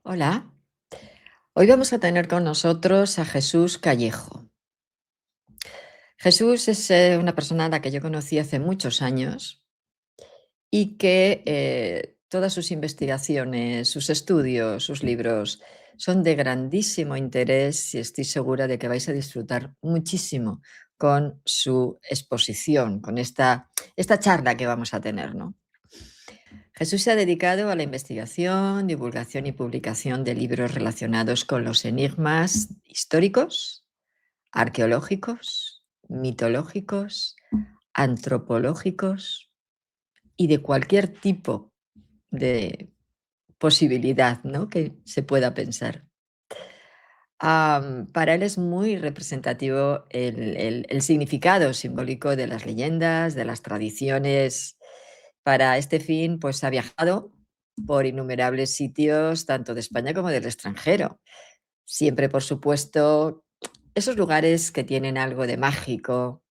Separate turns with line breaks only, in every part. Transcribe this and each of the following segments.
Hola, hoy vamos a tener con nosotros a Jesús Callejo. Jesús es una persona a la que yo conocí hace muchos años y que todas sus investigaciones, sus estudios, sus libros son de grandísimo interés y estoy segura de que vais a disfrutar muchísimo con su exposición, con esta charla que vamos a tener, ¿no? Jesús se ha dedicado a la investigación, divulgación y publicación de libros relacionados con los enigmas históricos, arqueológicos, mitológicos, antropológicos y de cualquier tipo de posibilidad, ¿no?, que se pueda pensar. Para él es muy representativo el significado simbólico de las leyendas, de las tradiciones. Para este fin, pues ha viajado por innumerables sitios, tanto de España como del extranjero. Siempre, por supuesto, esos lugares que tienen algo de mágico,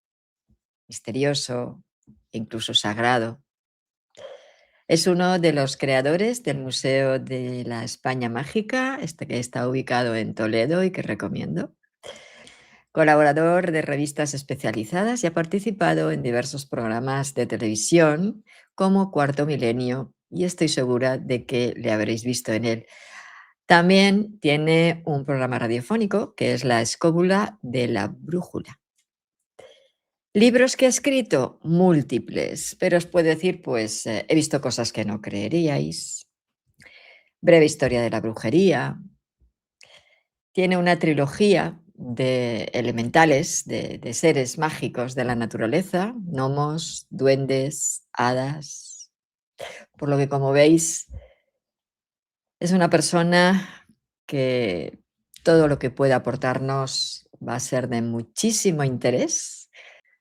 misterioso, e incluso sagrado. Es uno de los creadores del Museo de la España Mágica, que está ubicado en Toledo y que recomiendo. Colaborador de revistas especializadas y ha participado en diversos programas de televisión como Cuarto Milenio y estoy segura de que le habréis visto en él. También tiene un programa radiofónico que es La Escóbula de la Brújula. Libros que ha escrito, múltiples, pero os puedo decir, pues he visto cosas que no creeríais. Breve historia de la brujería. Tiene una trilogía de elementales, de seres mágicos de la naturaleza, gnomos, duendes, hadas. Por lo que, como veis, es una persona que todo lo que pueda aportarnos va a ser de muchísimo interés.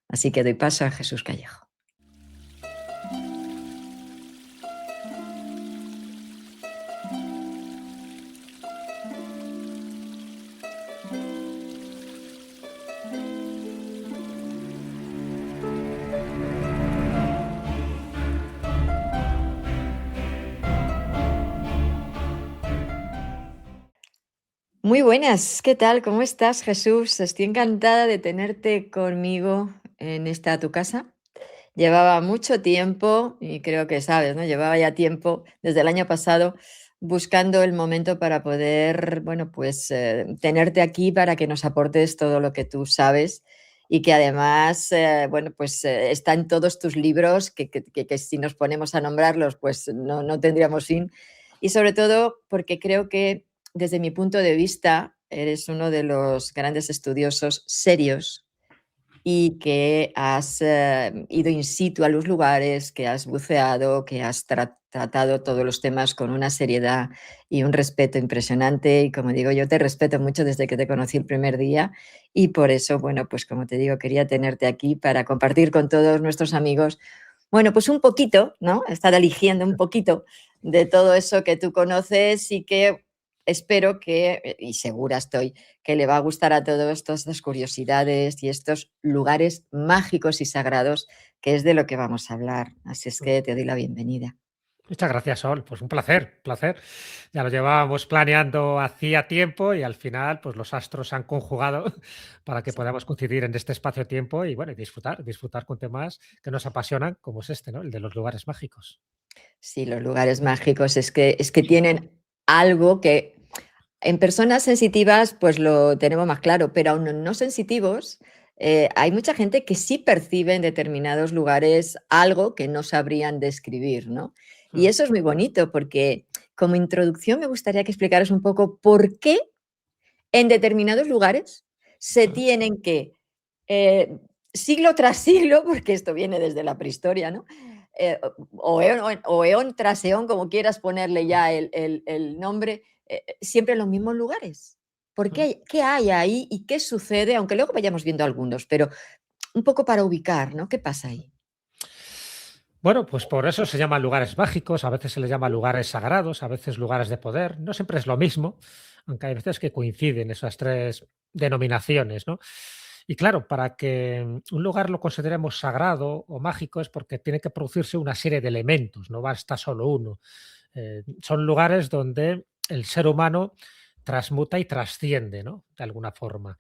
Así que doy paso a Jesús Callejo. Muy buenas, ¿qué tal? ¿Cómo estás, Jesús? Estoy encantada de tenerte conmigo en esta tu casa. Llevaba mucho tiempo, y creo que sabes, ¿no? Llevaba ya tiempo, desde el año pasado, buscando el momento para poder, bueno, pues tenerte aquí para que nos aportes todo lo que tú sabes y que además, bueno, pues está en todos tus libros, que si nos ponemos a nombrarlos, pues no tendríamos fin. Y sobre todo porque creo que desde mi punto de vista eres uno de los grandes estudiosos serios y que has ido in situ a los lugares, que has buceado, que has tratado todos los temas con una seriedad y un respeto impresionante. Y como digo, yo te respeto mucho desde que te conocí el primer día y por eso, bueno, pues como te digo, quería tenerte aquí para compartir con todos nuestros amigos, bueno, pues un poquito, ¿no? Estar eligiendo un poquito de todo eso que tú conoces y que espero que, y segura estoy, que le va a gustar a todos estas curiosidades y estos lugares mágicos y sagrados, que es de lo que vamos a hablar. Así es que te doy la bienvenida.
Muchas gracias, Sol. Pues un placer, placer. Ya lo llevábamos planeando hacía tiempo y al final, pues los astros se han conjugado para que podamos coincidir en este espacio-tiempo y bueno, y disfrutar con temas que nos apasionan, como es este, ¿no? El de los lugares mágicos.
Sí, los lugares mágicos es que tienen algo que en personas sensitivas pues lo tenemos más claro, pero aún no sensitivos, hay mucha gente que sí percibe en determinados lugares algo que no sabrían describir, ¿no? Y
Mm,
eso es muy bonito porque como introducción me gustaría que explicaras un poco por qué en determinados lugares se
mm.
tienen que, eh, siglo tras siglo, porque esto viene desde la prehistoria, ¿no? O eón tras eón, como quieras ponerle ya el nombre, siempre en los mismos lugares. ¿Por
Mm.
qué hay ahí y qué sucede? Aunque luego vayamos viendo algunos, pero un poco para ubicar, ¿no? ¿Qué pasa ahí?
Bueno, pues por eso se llaman lugares mágicos, a veces se les llama lugares sagrados, a veces lugares de poder. No siempre es lo mismo, aunque hay veces que coinciden esas tres denominaciones, ¿no? Y claro, para que un lugar lo consideremos sagrado o mágico es porque tiene que producirse una serie de elementos, no basta solo uno. Son lugares donde el ser humano transmuta y trasciende, ¿no? De alguna forma.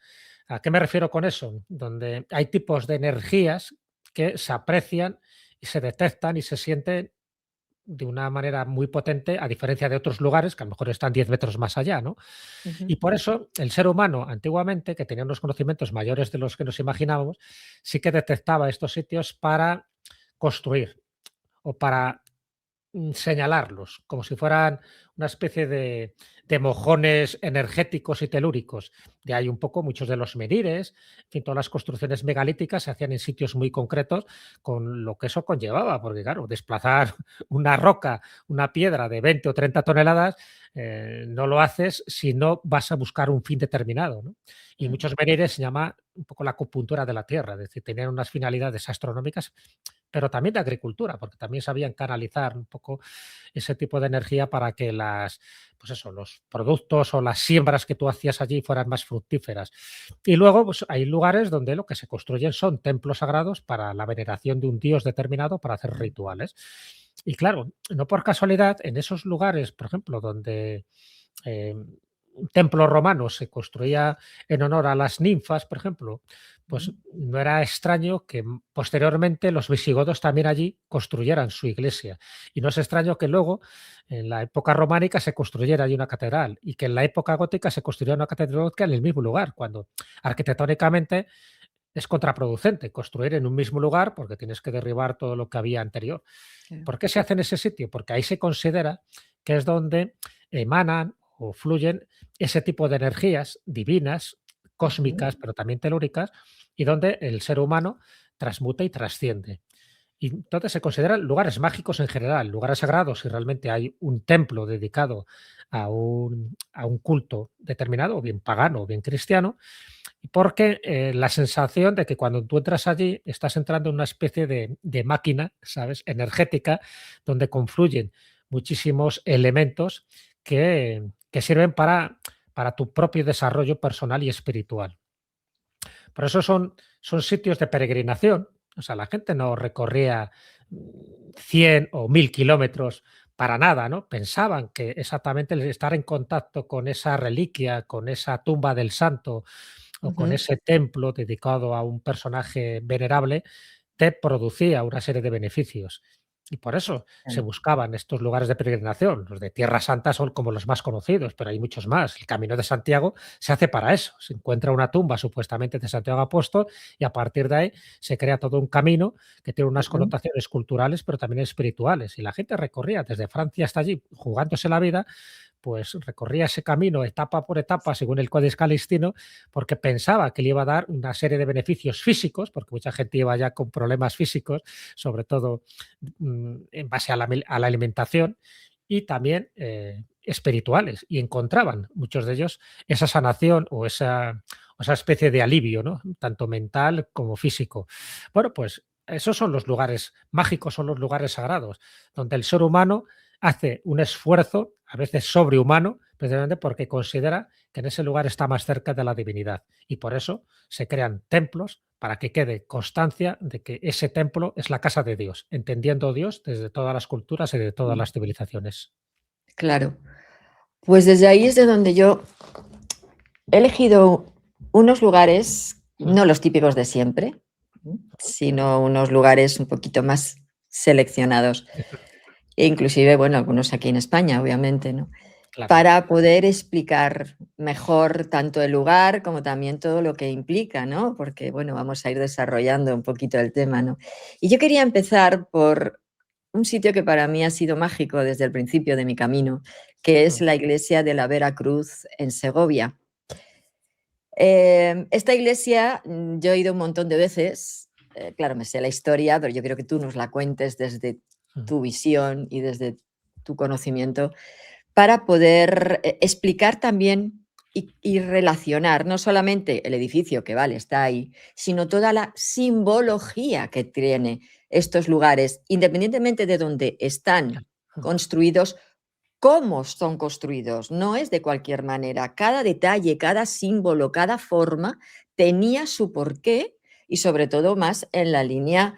¿A qué me refiero con eso? Donde hay tipos de energías que se aprecian y se detectan y se sienten de una manera muy potente, a diferencia de otros lugares que a lo mejor están 10 metros más allá, ¿no?
Ujú,
Y por eso el ser humano antiguamente, que tenía unos conocimientos mayores de los que nos imaginábamos, sí que detectaba estos sitios para construir o para señalarlos, como si fueran una especie de mojones energéticos y telúricos. De ahí un poco muchos de los menires, en fin, todas las construcciones megalíticas se hacían en sitios muy concretos con lo que eso conllevaba, porque claro, desplazar una roca, una piedra de 20 o 30 toneladas, no lo haces si no vas a buscar un fin determinado, ¿no? Y
ujú,
muchos menires se llama un poco la acupuntura de la tierra, es decir, tenían unas finalidades astronómicas pero también de agricultura, porque también sabían canalizar un poco ese tipo de energía para que pues eso, los productos o las siembras que tú hacías allí fueran más fructíferas. Y luego, pues hay lugares donde lo que se construyen son templos sagrados para la veneración de un dios determinado para hacer rituales. Y claro, no por casualidad, en esos lugares, por ejemplo, donde un templo romano se construía en honor a las ninfas, por ejemplo, pues
ujú.
no era extraño que posteriormente los visigodos también allí construyeran su iglesia. Y no es extraño que luego, en la época románica, se construyera allí una catedral y que en la época gótica se construyera una catedral gótica en el mismo lugar, cuando arquitectónicamente es contraproducente construir en un mismo lugar porque tienes que derribar todo lo que había anterior.
Claro.
¿Por qué se hace en ese sitio? Porque ahí se considera que es donde emanan o fluyen ese tipo de energías divinas,
Ujú.
cósmicas, pero también telúricas, y donde el ser humano transmuta y trasciende. Y entonces se consideran lugares mágicos en general, lugares sagrados, si realmente hay un templo dedicado a un culto determinado, o bien pagano o bien cristiano, porque la sensación de que cuando tú entras allí estás entrando en una especie de máquina, ¿sabes? Energética, donde confluyen muchísimos elementos que sirven para tu propio desarrollo personal y espiritual. Por eso son sitios de peregrinación. O sea, la gente no recorría 100 o 1000 kilómetros para nada, ¿no? Pensaban que exactamente el estar en contacto con esa reliquia, con esa tumba del santo o con
Ujú.
ese templo dedicado a un personaje venerable, te producía una serie de beneficios. Y por eso se
Claro.
buscaban estos lugares de peregrinación. Los de Tierra Santa son como los más conocidos, pero hay muchos más. El Camino de Santiago se hace para eso. Se encuentra una tumba supuestamente de Santiago Apóstol y a partir de ahí se crea todo un camino que tiene unas
Ujú.
connotaciones culturales, pero también espirituales. Y la gente recorría desde Francia hasta allí, jugándose la vida, pues recorría ese camino etapa por etapa, según el Codex Calixtino, porque pensaba que le iba a dar una serie de beneficios físicos, porque mucha gente iba ya con problemas físicos, sobre todo en base a a la alimentación, y también espirituales, y encontraban muchos de ellos esa sanación o esa especie de alivio, ¿no? Tanto mental como físico. Bueno, pues esos son los lugares mágicos, son los lugares sagrados, donde el ser humano hace un esfuerzo, a veces sobrehumano, precisamente porque considera que en ese lugar está más cerca de la divinidad. Y por eso se crean templos para que quede constancia de que ese templo es la casa de Dios, entendiendo a Dios desde todas las culturas y de todas las civilizaciones.
Claro. Pues desde ahí es de donde yo he elegido unos lugares, no los típicos de siempre, sino unos lugares un poquito más seleccionados, e inclusive, bueno, algunos aquí en España, obviamente, ¿no?
Claro.
Para poder explicar mejor tanto el lugar como también todo lo que implica, ¿no? Porque, bueno, vamos a ir desarrollando un poquito el tema, ¿no? Y yo quería empezar por un sitio que para mí ha sido mágico desde el principio de mi camino, que es
Mm,
la iglesia de la Vera Cruz en Segovia. Esta iglesia, yo he ido un montón de veces, claro, me sé la historia, pero yo quiero que tú nos la cuentes desde
mm,
tu visión y desde tu conocimiento para poder explicar también y relacionar no solamente el edificio, que vale, está ahí, sino toda la simbología que tiene estos lugares, independientemente de dónde están
mm,
construidos, cómo son construidos. No es de cualquier manera. Cada detalle, cada símbolo, cada forma tenía su porqué y sobre todo más en la línea,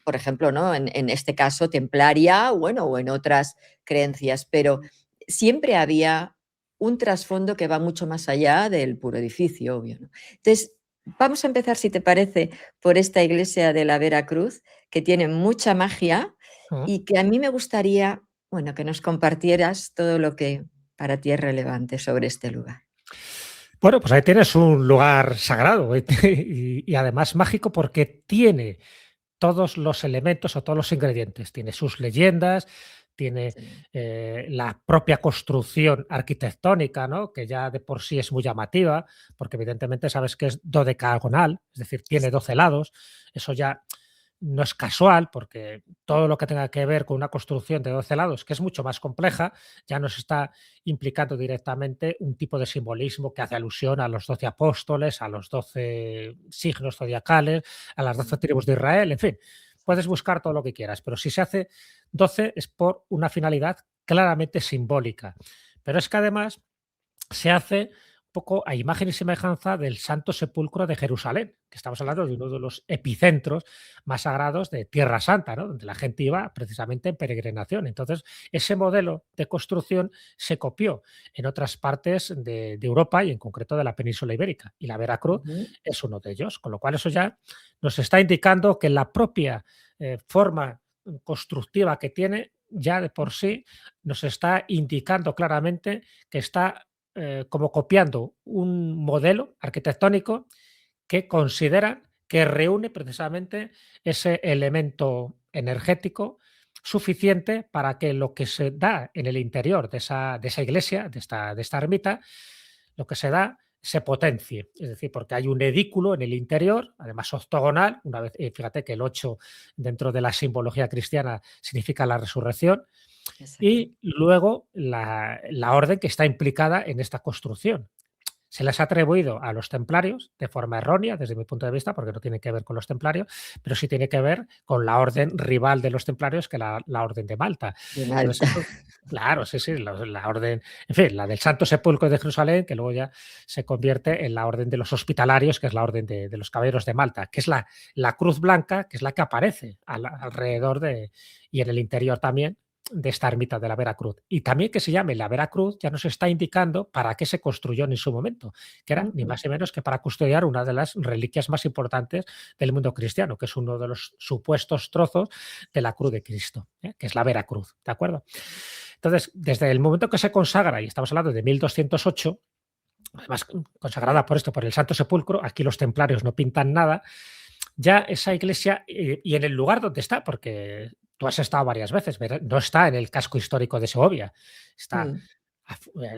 por ejemplo, ¿no? En este caso templaria, bueno, o en otras creencias, pero siempre había un trasfondo que va mucho más allá del puro edificio, obvio, ¿no? Entonces, vamos a empezar, si te parece, por esta iglesia de la Veracruz, que tiene mucha magia
Mm.
y que a mí me gustaría, bueno, que nos compartieras todo lo que para ti es relevante sobre este lugar.
Bueno, pues ahí tienes un lugar sagrado y además mágico porque tiene todos los elementos o todos los ingredientes. Tiene sus leyendas, tiene
Sí,
la propia construcción arquitectónica, ¿no? Que ya de por sí es muy llamativa, porque evidentemente sabes que es dodecagonal, es decir, tiene
sí.
12 lados. Eso ya no es casual, porque todo lo que tenga que ver con una construcción de 12 lados, que es mucho más compleja, ya nos está implicando directamente un tipo de simbolismo que hace alusión a los 12 apóstoles, a los 12 signos zodiacales, a las 12
Mm,
tribus de Israel, en fin, puedes buscar todo lo que quieras, pero si se hace 12 es por una finalidad claramente simbólica. Pero es que además se hace un poco a imagen y semejanza del Santo Sepulcro de Jerusalén, que estamos hablando de uno de los epicentros más sagrados de Tierra Santa, ¿no? Donde la gente iba precisamente en peregrinación. Entonces, ese modelo de construcción se copió en otras partes de Europa y en concreto de la península ibérica. Y la Veracruz
ujú,
es uno de ellos, con lo cual eso ya nos está indicando que la propia forma constructiva que tiene ya de por sí nos está indicando claramente que está como copiando un modelo arquitectónico que consideran que reúne precisamente ese elemento energético suficiente para que lo que se da en el interior de esa iglesia, de esta ermita, lo que se da se potencie. Es decir, porque hay un edículo en el interior, además octogonal, una vez, fíjate que el 8 dentro de la simbología cristiana significa la resurrección,
exacto.
y luego la orden que está implicada en esta construcción. Se les ha atribuido a los templarios de forma errónea, desde mi punto de vista, porque no tiene que ver con los templarios, pero sí tiene que ver con la orden rival de los templarios, que la orden de Malta.
De
Entonces,
Malta.
eso, claro, sí, sí, la orden, en fin, la del Santo Sepulcro de Jerusalén, que luego ya se convierte en la orden de los hospitalarios, que es la orden de los caballeros de Malta, que es la cruz blanca, que es la que aparece alrededor de, y en el interior también, de esta ermita de la Veracruz. Y también que se llame la Veracruz ya nos está indicando para qué se construyó en su momento, que era ni
Ujú,
más ni menos que para custodiar una de las reliquias más importantes del mundo cristiano, que es uno de los supuestos trozos de la cruz de Cristo, que es la Veracruz, ¿de acuerdo? Entonces, desde el momento que se consagra, y estamos hablando de 1208, además consagrada por esto, por el Santo Sepulcro, aquí los templarios no pintan nada, ya esa iglesia y en el lugar donde está, porque tú has estado varias veces, no está en el casco histórico de Segovia, está
mm,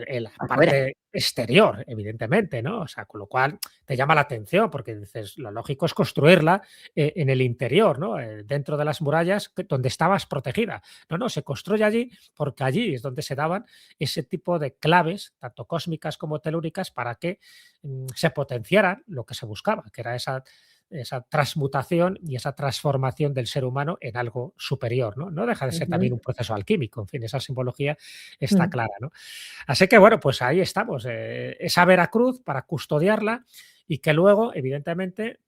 en la
afuera.
parte exterior, evidentemente, ¿no? O sea, con lo cual te llama la atención porque dices, lo lógico es construirla en el interior, ¿no? Dentro de las murallas donde estabas protegida. No, no, se construye allí porque allí es donde se daban ese tipo de claves, tanto cósmicas como telúricas, para que se potenciara lo que se buscaba, que era esa transmutación y esa transformación del ser humano en algo superior, ¿no? No deja de ser también un
Ujú,
proceso alquímico, en fin, esa simbología está
mm,
clara, ¿no? Así que bueno, pues ahí estamos, esa Veracruz para custodiarla y que luego, evidentemente,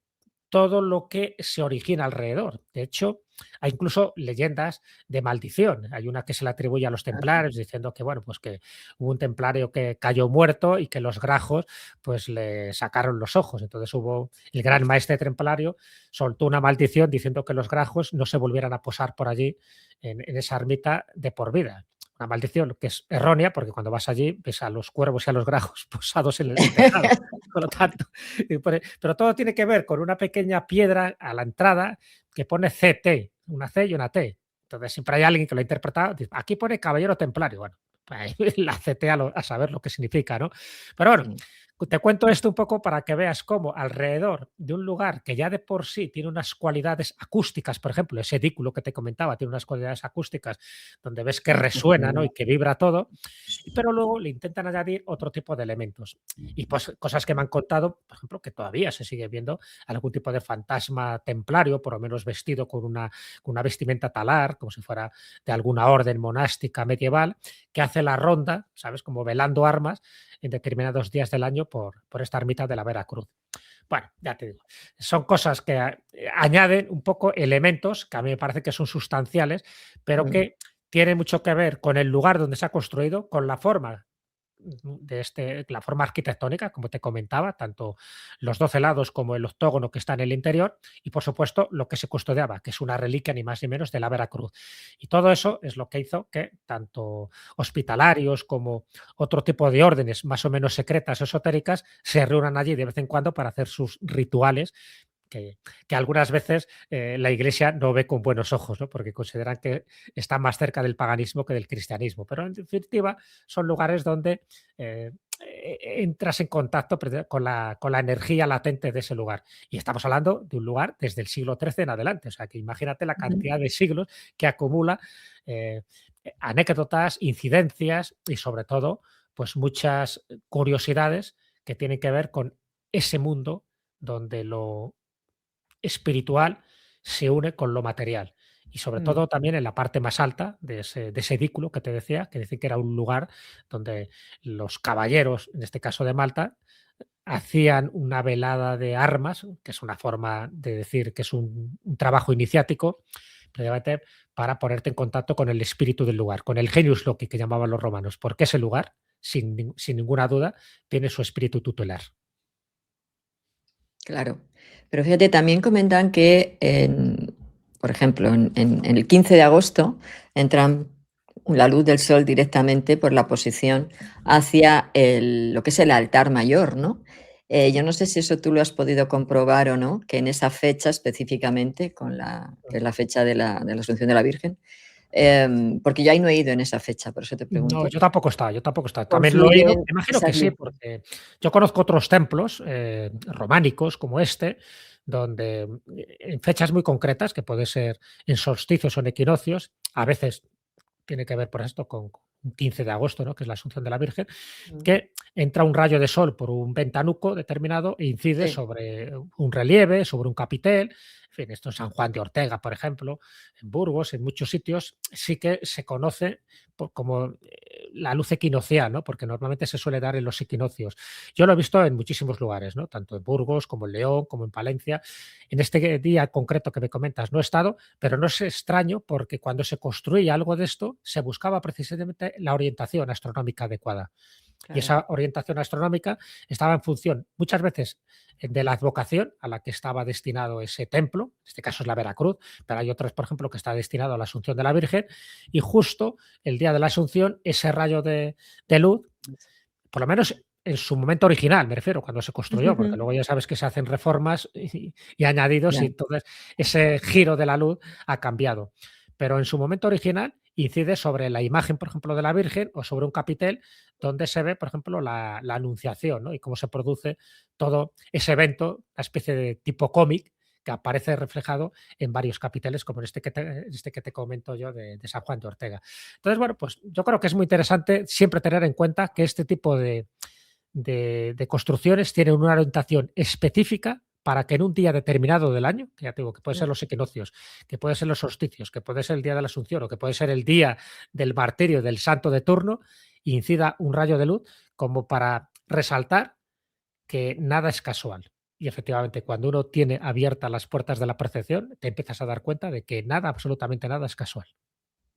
todo lo que se origina alrededor. De hecho, hay incluso leyendas de maldición. Hay una que se le atribuye a los
ajá,
templarios diciendo que, bueno, pues que hubo un templario que cayó muerto y que los grajos pues le sacaron los ojos. Entonces hubo el gran maestre templario soltó una maldición diciendo que los grajos no se volvieran a posar por allí en esa ermita de por vida. Una maldición que es errónea porque cuando vas allí ves a los cuervos y a los grajos posados en el tejado. Por lo tanto, pero todo tiene que ver con una pequeña piedra a la entrada que pone CT, una C y una T. Entonces siempre hay alguien que lo ha interpretado, dice, aquí pone caballero templario. Bueno, pues la CT a saber lo que significa, ¿no? Pero bueno,
sí,
te cuento esto un poco para que veas cómo alrededor de un lugar que ya de por sí tiene unas cualidades acústicas, por ejemplo, ese edículo que te comentaba tiene unas cualidades acústicas donde ves que resuena, ¿no? Y que vibra todo, pero luego le intentan añadir otro tipo de elementos. Y pues cosas que me han contado, por ejemplo, que todavía se sigue viendo algún tipo de fantasma templario, por lo menos vestido con una vestimenta talar, como si fuera de alguna orden monástica medieval, que hace la ronda, ¿sabes? Como velando armas en determinados días del año por esta ermita de la Veracruz. Bueno, ya te digo, son cosas que añaden un poco elementos que a mí me parece que son sustanciales, pero
mm,
que tiene mucho que ver con el lugar donde se ha construido, con la forma la forma arquitectónica, como te comentaba, tanto los 12 lados como el octógono que está en el interior, y por supuesto lo que se custodiaba, que es una reliquia ni más ni menos de la Veracruz. Y todo eso es lo que hizo que tanto hospitalarios como otro tipo de órdenes más o menos secretas, esotéricas, se reúnan allí de vez en cuando para hacer sus rituales que, que algunas veces la Iglesia no ve con buenos ojos, ¿no? Porque consideran que está más cerca del paganismo que del cristianismo. Pero en definitiva son lugares donde entras en contacto con la energía latente de ese lugar. Y estamos hablando de un lugar desde el siglo XIII en adelante. O sea, que imagínate la
Ujú.
cantidad de siglos que acumula eh, anécdotas, incidencias y sobre todo, pues muchas curiosidades que tienen que ver con ese mundo donde lo espiritual se une con lo material. Y sobre
Mm.
todo también en la parte más alta de ese edículo que te decía, que dicen que era un lugar donde los caballeros, en este caso de Malta, hacían una velada de armas, que es una forma de decir que es un trabajo iniciático, precisamente para ponerte en contacto con el espíritu del lugar, con el genius loci que llamaban los romanos, porque ese lugar, sin ninguna duda, tiene su espíritu tutelar.
Claro. Pero fíjate, también comentan que, por ejemplo, en el 15 de agosto entran la luz del sol directamente por la posición hacia lo que es el altar mayor, ¿no? Yo no sé si eso tú lo has podido comprobar o no, que en esa fecha específicamente, que es la fecha de la Asunción de la Virgen, porque yo ahí no he ido en esa fecha, por eso te
No,
pregunto,
yo tampoco estaba, yo tampoco estaba. También lo he oído,
confluyen
me imagino que
esas
sí,
luces.
porque yo conozco otros templos románicos como este, donde en fechas muy concretas, que puede ser en solsticios o en equinoccios, a veces tiene que ver por esto con un 15 de agosto, ¿no? Que es la Asunción de la Virgen,
Mm.
que entra un rayo de sol por un ventanuco determinado e incide
Sí.
sobre un relieve, sobre un capitel. En fin, esto en San Juan de Ortega, por ejemplo, en Burgos, en muchos sitios, sí que se conoce como la luz equinoccial, ¿no? Porque normalmente se suele dar en los equinoccios. Yo lo he visto en muchísimos lugares, ¿no? Tanto en Burgos como en León, como en Palencia. En este día concreto que me comentas no he estado, pero no es extraño porque cuando se construía algo de esto, se buscaba precisamente la orientación astronómica adecuada. Y
Claro.
esa orientación astronómica estaba en función, muchas veces, de la advocación a la que estaba destinado ese templo, en este caso es la Veracruz, pero hay otros, por ejemplo, que está destinado a la Asunción de la Virgen, y justo el día de la Asunción, ese rayo de luz, por lo menos en su momento original, me refiero, cuando se construyó, porque luego ya sabes que se hacen reformas y añadidos y
Ya.
entonces ese giro de la luz ha cambiado. Pero en su momento original incide sobre la imagen, por ejemplo, de la Virgen o sobre un capitel donde se ve, por ejemplo, la anunciación, ¿no? Y cómo se produce todo ese evento, una especie de tipo cómic que aparece reflejado en varios capiteles, como en este que te comento yo de San Juan de Ortega. Entonces, bueno, pues yo creo que es muy interesante siempre tener en cuenta que este tipo de construcciones tienen una orientación específica para que en un día determinado del año, que ya te digo que puede ser
Mm.
los equinoccios, que puede ser los solsticios, que puede ser el día de la Asunción o que puede ser el día del martirio del santo de turno, incida un rayo de luz como para resaltar que nada es casual. Y efectivamente, cuando uno tiene abiertas las puertas de la percepción, te empiezas a dar cuenta de que nada, absolutamente nada es casual.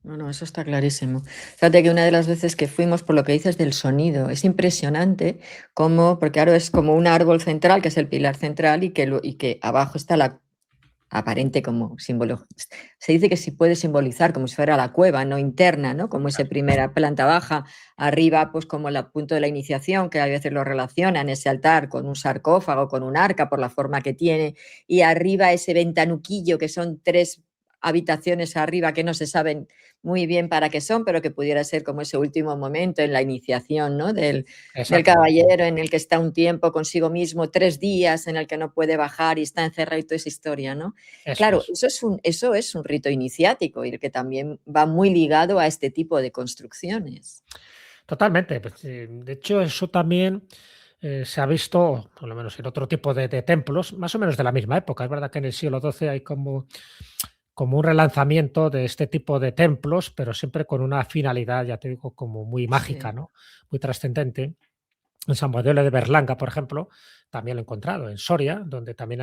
No, no, eso está clarísimo. Fíjate que una de las veces que fuimos, por lo que dices del sonido, es impresionante cómo, porque claro, es como un árbol central, que es el pilar central, y que abajo está la aparente como símbolo. Se dice que sí puede simbolizar como si fuera la cueva, no interna, ¿no? Como esa primera planta baja, arriba, pues como el punto de la iniciación, que a veces lo relacionan, ese altar con un sarcófago, con un arca, por la forma que tiene, y arriba ese ventanuquillo, que son tres habitaciones arriba que no se saben muy bien para qué son, pero que pudiera ser como ese último momento en la iniciación, ¿no? Del
Exactamente.
caballero en el que está un tiempo consigo mismo, 3 días en el que no puede bajar y está encerrado y toda esa historia, ¿no?
Eso
Claro,
es.
eso es un rito iniciático y el que también va muy ligado a este tipo de construcciones.
Totalmente. Pues, de hecho, eso también se ha visto, por lo menos en otro tipo de templos, más o menos de la misma época. Es verdad que en el siglo XII hay como un relanzamiento de este tipo de templos, pero siempre con una finalidad, ya te digo, como muy mágica,
Sí.
¿no? Muy trascendente. En San Badelo de Berlanga, por ejemplo, también lo he encontrado, en Soria, donde también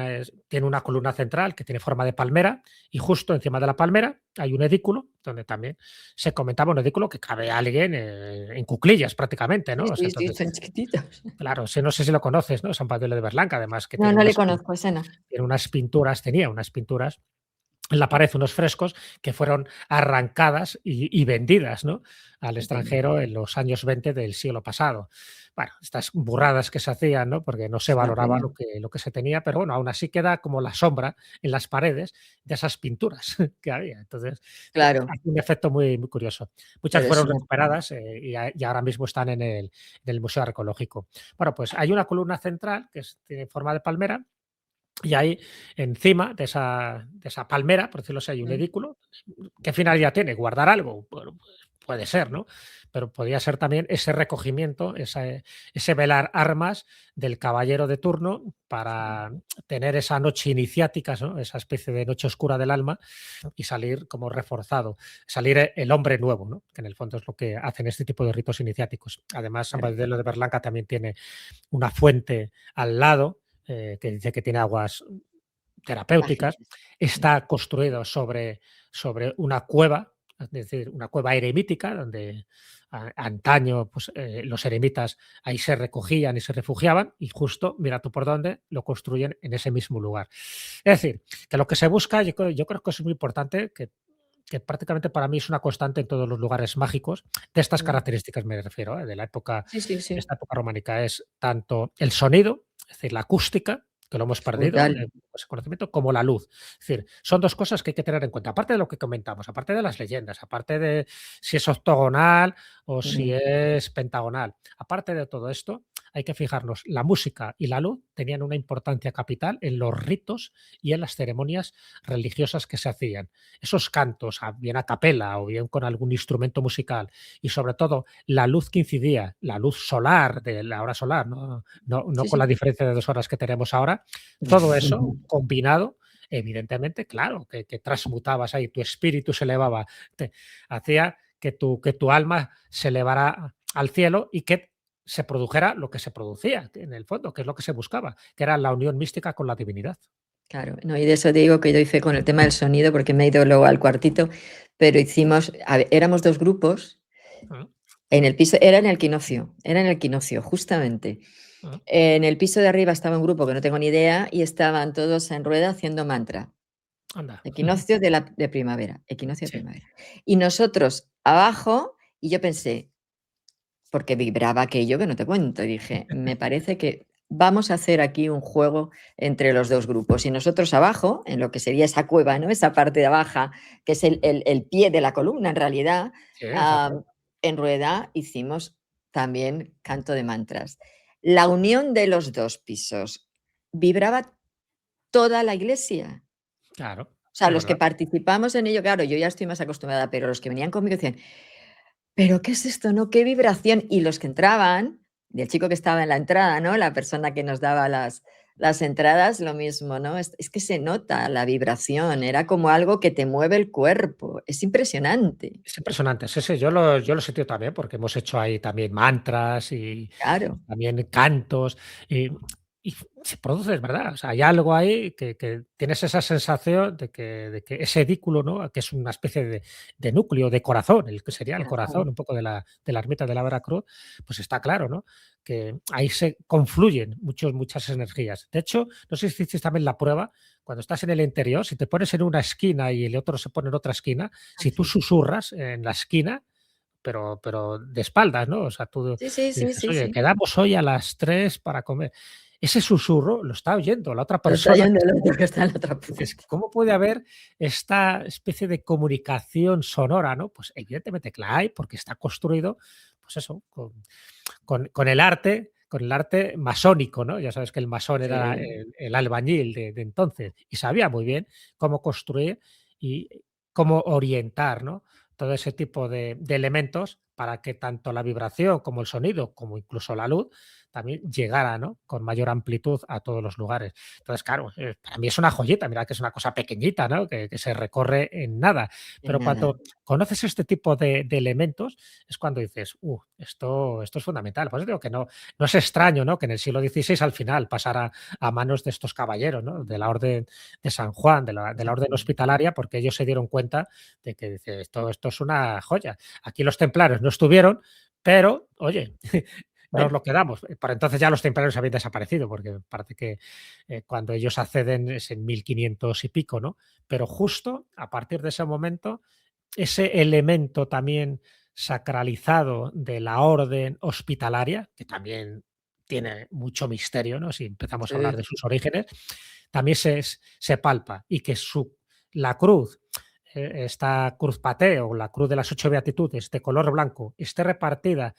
tiene una columna central que tiene forma de palmera y justo encima de la palmera hay un edículo donde también se comentaba un edículo que cabe alguien en cuclillas prácticamente,
Sí,
¿no? O sea,
sí, sí,
entonces,
son chiquititos.
claro, no sé si lo conoces, ¿no? San Badelo de Berlanga, además que
No, no le conozco, ese no.
tenía unas pinturas en la pared, unos frescos que fueron arrancadas y vendidas, ¿no?, al
Entiendo.
extranjero en los años 20 del siglo pasado. Bueno, estas burradas que se hacían, ¿no?, porque no se
Es una
valoraba
pena.
lo que se tenía, pero bueno, aún así queda como la sombra en las paredes de esas pinturas que había. Entonces,
Claro,
hace un efecto muy, muy curioso. Muchas
pero es
fueron
una pena.
recuperadas, y ahora mismo están en el Museo Arqueológico. Bueno, pues hay una columna central que tiene forma de palmera y ahí encima de esa palmera, por decirlo así, hay un
Mm,
edículo. ¿Qué finalidad tiene? ¿Guardar algo? Bueno, pues puede ser, ¿no? Pero podría ser también ese recogimiento, ese velar armas del caballero de turno
sí,
para tener esa noche iniciática, ¿no? Esa especie de noche oscura del alma y salir como reforzado, salir el hombre nuevo, ¿no? Que en el fondo es lo que hacen este tipo de ritos iniciáticos. Además, San
claro.
Basilio de Berlanca también tiene una fuente al lado, que dice que tiene aguas terapéuticas.
Mágicas. Mm,
Está construido sobre una cueva, es decir, una cueva eremítica donde antaño pues, los eremitas ahí se recogían y se refugiaban y justo, mira tú por dónde, lo construyen en ese mismo lugar. Es decir, que lo que se busca, yo creo que es muy importante, que prácticamente para mí es una constante en todos los lugares mágicos, de estas
mm.
características me refiero, de la época,
Sí, sí,
de
sí.
esta época románica, es tanto el sonido, es decir, la acústica, que lo hemos perdido,
Brutal.
ese conocimiento, como la luz. Es decir, son dos cosas que hay que tener en cuenta, aparte de lo que comentamos, aparte de las leyendas, aparte de si es octogonal o si
Mm,
es pentagonal, aparte de todo esto, hay que fijarnos, la música y la luz tenían una importancia capital en los ritos y en las ceremonias religiosas que se hacían. Esos cantos, bien a capela o bien con algún instrumento musical, y sobre todo la luz que incidía, la luz solar de la hora solar, no
sí,
con la
sí.
diferencia de 2 horas que tenemos ahora, todo eso combinado, evidentemente, claro, que transmutabas ahí, tu espíritu se elevaba, te hacía que tu alma se elevara al cielo y que se produjera lo que se producía, que en el fondo, que es lo que se buscaba, que era la unión mística con la divinidad.
Claro, no, y de eso te digo que doy fe con el tema del sonido, porque me he ido luego al cuartito, pero hicimos, éramos 2 grupos
Mm,
en el piso, era en el equinoccio, justamente.
mm,
En el piso de arriba estaba un grupo que no tengo ni idea y estaban todos en rueda haciendo mantra.
anda. Ujú.
Equinoccio de primavera, equinoccio de
Sí.
primavera. Y nosotros abajo, y yo pensé, porque vibraba aquello que no te cuento, y dije: "Me parece que vamos a hacer aquí un juego entre los 2 grupos". Y nosotros abajo, en lo que sería esa cueva, ¿no? Esa parte de abaja, que es el pie de la columna en realidad,
Sí, exacto.
am, en rueda hicimos también canto de mantras. La unión de los 2 pisos, vibraba toda la iglesia.
Claro,
O sea,
es
los que
verdad.
participamos en ello, claro, yo ya estoy más acostumbrada, pero los que venían conmigo decían: "¿Pero qué es esto, no? ¿Qué vibración?". Y los que entraban, y el chico que estaba en la entrada, ¿no? La persona que nos daba las entradas, lo mismo, ¿no? Es que se nota la vibración, era como algo que te mueve el cuerpo, es impresionante.
Es impresionante. Sí, sí, yo lo he sentido también, porque hemos hecho ahí también mantras y
Claro,
también cantos, y se produce, es verdad. O sea, hay algo ahí que tienes esa sensación de que ese edículo, ¿no? Que es una especie de núcleo, de corazón, el que sería el
corazón.
corazón un poco de la ermita de la Veracruz, pues está claro, ¿no? Que ahí se confluyen muchas energías. De hecho, no sé si hicisteis también la prueba, cuando estás en el interior, si te pones en una esquina y el otro se pone en otra esquina, si tú
Así.
susurras en la esquina, pero de espaldas, ¿no? O sea, tú
Sí, sí, sí,
dices:
sí,
"Oye,
sí.
quedamos hoy a las 3 para comer". Ese susurro lo está oyendo la otra
Lo está
persona que
oyendo el
está.
otro que está en la otra
Dices:
punta.
"¿Cómo puede haber esta especie de comunicación sonora?", ¿no? Pues evidentemente que la hay, porque está construido, pues eso, con el arte masónico, ¿no? Ya sabes que el masón era
Sí,
el albañil de entonces y sabía muy bien cómo construir y cómo orientar, ¿no? Todo ese tipo de elementos para que tanto la vibración como el sonido, como incluso la luz, también llegara, ¿no?, con mayor amplitud a todos los lugares. Entonces, claro, para mí es una joyita, mira que es una cosa pequeñita, ¿no?, que se recorre en nada,
En
pero
nada.
cuando conoces este tipo de elementos es cuando dices: esto es fundamental". Por eso digo que no es extraño, ¿no?, que en el siglo XVI al final pasara a manos de estos caballeros, ¿no?, de la orden de San Juan, de la orden hospitalaria, porque ellos se dieron cuenta de que dice: "Esto es una joya". Aquí los templarios no estuvieron, pero oye, nos
Bueno,
lo quedamos. Por entonces ya los templarios habían desaparecido, porque parece que cuando ellos acceden es en 1500 y pico, ¿no? Pero justo a partir de ese momento, ese elemento también sacralizado de la orden hospitalaria, que también tiene mucho misterio, ¿no?, si empezamos a hablar
sí,
de sus orígenes, también se palpa y que la cruz, esta cruz pateo, o la cruz de las 8 beatitudes de color blanco, esté repartida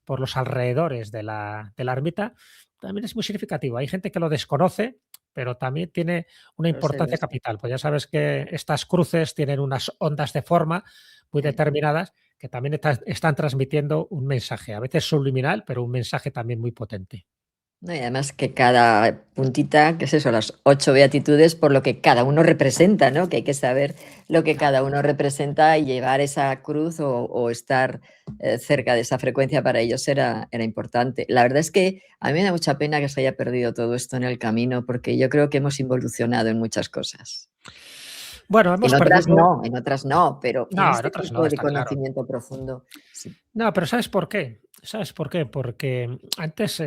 por los alrededores de la ermita, también es muy significativo. Hay gente que lo desconoce, pero también tiene una
lo sé, lo
importancia
sé.
capital. Pues ya sabes que estas cruces tienen unas ondas de forma muy determinadas que también están transmitiendo un mensaje, a veces subliminal, pero un mensaje también muy potente.
No, y además que cada puntita, que es eso, las 8 beatitudes, por lo que cada uno representa, ¿no? Que hay que saber lo que
Claro.
cada uno representa y llevar esa cruz o estar cerca de esa frecuencia para ellos era importante. La verdad es que a mí me da mucha pena que se haya perdido todo esto en el camino, porque yo creo que hemos involucionado en muchas cosas.
Bueno, hemos perdido.
En otras no, pero en
No, en
este
otras no,
tipo de
está claro.
conocimiento profundo, sí.
No, pero ¿sabes por qué? ¿Sabes por qué? Porque antes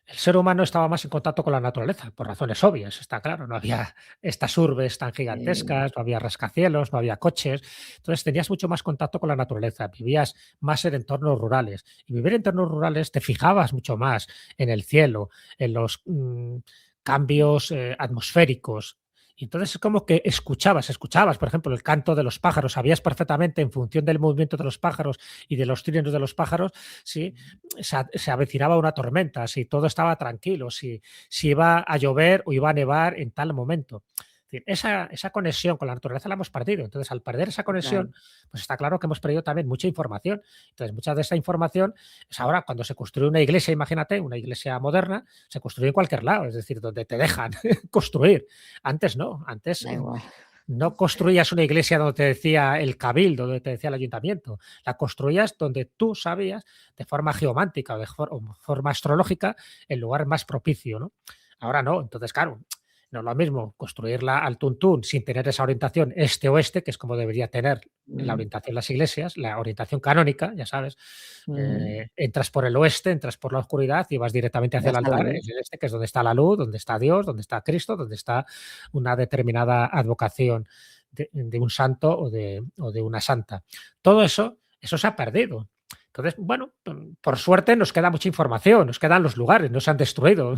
el ser humano estaba más en contacto con la naturaleza, por razones obvias, está claro. No había estas urbes tan
Eh,
gigantescas, no había rascacielos, no había coches. Entonces tenías mucho más contacto con la naturaleza, vivías más en entornos rurales. Y vivir en entornos rurales te fijabas mucho más en el cielo, en los cambios atmosféricos. Y entonces es como que escuchabas, por ejemplo, el canto de los pájaros, sabías perfectamente en función del movimiento de los pájaros y de los trinos de los pájaros, si se avecinaba una tormenta, si todo estaba tranquilo, si iba a llover o iba a nevar en tal momento. Es decir, esa conexión con la naturaleza la hemos perdido. Entonces, al perder esa
claro,
conexión, pues está claro que hemos perdido también mucha información. Entonces, mucha de esa información es ahora cuando se construye una iglesia, imagínate, una iglesia moderna, se construye en cualquier lado, es decir, donde te dejan construir. Antes no, antes
da igual.
no construías una iglesia donde te decía el cabildo, donde te decía el ayuntamiento. La construías donde tú sabías, de forma geomántica o forma astrológica, el lugar más propicio, ¿no? Ahora no. Entonces, claro, no es lo mismo construirla al tuntún sin tener esa orientación este-oeste, que es como debería tener la
Mm,
orientación las iglesias, la orientación canónica, ya sabes.
mm.
Entras por el oeste, entras por la oscuridad y vas directamente hacia el
Vas a la
altar,
luz.
el este, que es donde está la luz, donde está Dios, donde está Cristo, donde está una determinada advocación de un santo o de una santa. Todo eso se ha perdido. Entonces, bueno, por suerte nos queda mucha información, nos quedan los lugares, no se han destruido,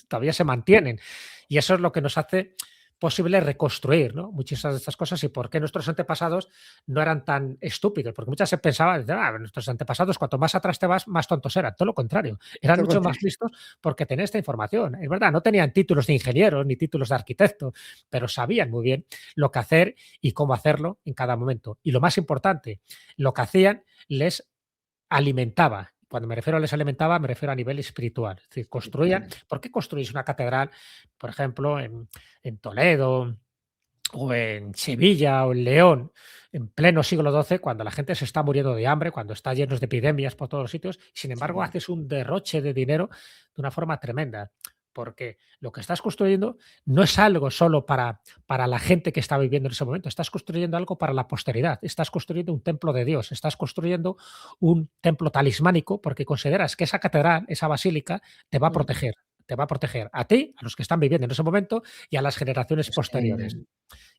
todavía se mantienen. Y eso es lo que nos hace posible reconstruir, ¿no?, muchísimas de estas cosas y por qué nuestros antepasados no eran tan estúpidos, porque muchas se pensaba, nuestros antepasados, cuanto más atrás te vas, más tontos eran. Todo lo contrario, eran
Todo lo
mucho más
contrario.
listos porque tenían esta información. Es verdad, no tenían títulos de ingenieros ni títulos de arquitecto, pero sabían muy bien lo que hacer y cómo hacerlo en cada momento. Y lo más importante, lo que hacían les alimentaba. Cuando me refiero a les alimentaba, me refiero a nivel espiritual. Es decir, construían.
Espiritual.
¿Por qué construís una catedral, por ejemplo, en Toledo o en Sevilla o en León, en pleno siglo XII, cuando la gente se está muriendo de hambre, cuando está llenos de epidemias por todos los sitios? Sin embargo,
Sí.
haces un derroche de dinero de una forma tremenda, porque lo que estás construyendo no es algo solo para la gente que está viviendo en ese momento, estás construyendo algo para la posteridad, estás construyendo un templo de Dios, estás construyendo un templo talismánico porque consideras que esa catedral, esa basílica, te va a
Mm.
proteger. Te va a proteger a ti, a los que están viviendo en ese momento y a las generaciones
Pues que
posteriores.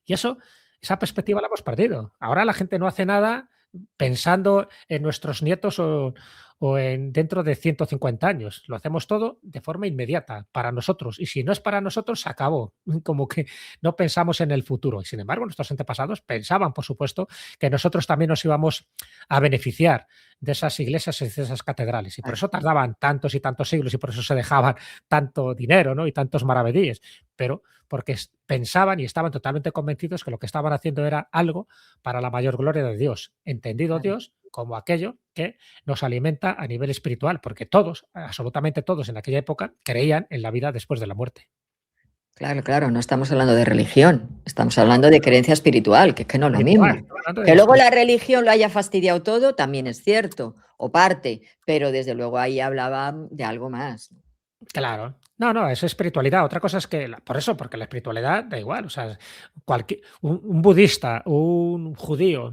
Y esa perspectiva la hemos perdido. Ahora la gente no hace nada pensando en nuestros nietos o en dentro de 150 años. Lo hacemos todo de forma inmediata, para nosotros. Y si no es para nosotros, se acabó. Como que no pensamos en el futuro. Y sin embargo, nuestros antepasados pensaban, por supuesto, que nosotros también nos íbamos a beneficiar de esas iglesias y de esas catedrales. Y por
claro,
eso tardaban tantos y tantos siglos y por eso se dejaban tanto dinero, ¿no?, y tantos maravedíes. Pero porque pensaban y estaban totalmente convencidos que lo que estaban haciendo era algo para la mayor gloria de Dios. Entendido
claro.
Dios, como aquello que nos alimenta a nivel espiritual, porque todos, absolutamente todos en aquella época, creían en la vida después de la muerte.
Claro, claro, no estamos hablando de religión, estamos
No,
hablando de creencia espiritual, que es que no es lo
espiritual,
mismo.
estamos hablando de
Que
la
luego la
espiritualidad.
religión lo haya fastidiado todo, también es cierto, o parte, pero desde luego ahí hablaba de algo más.
Claro. No, no, es espiritualidad. Otra cosa es que, por eso, porque la espiritualidad da igual. O sea, un budista, un judío,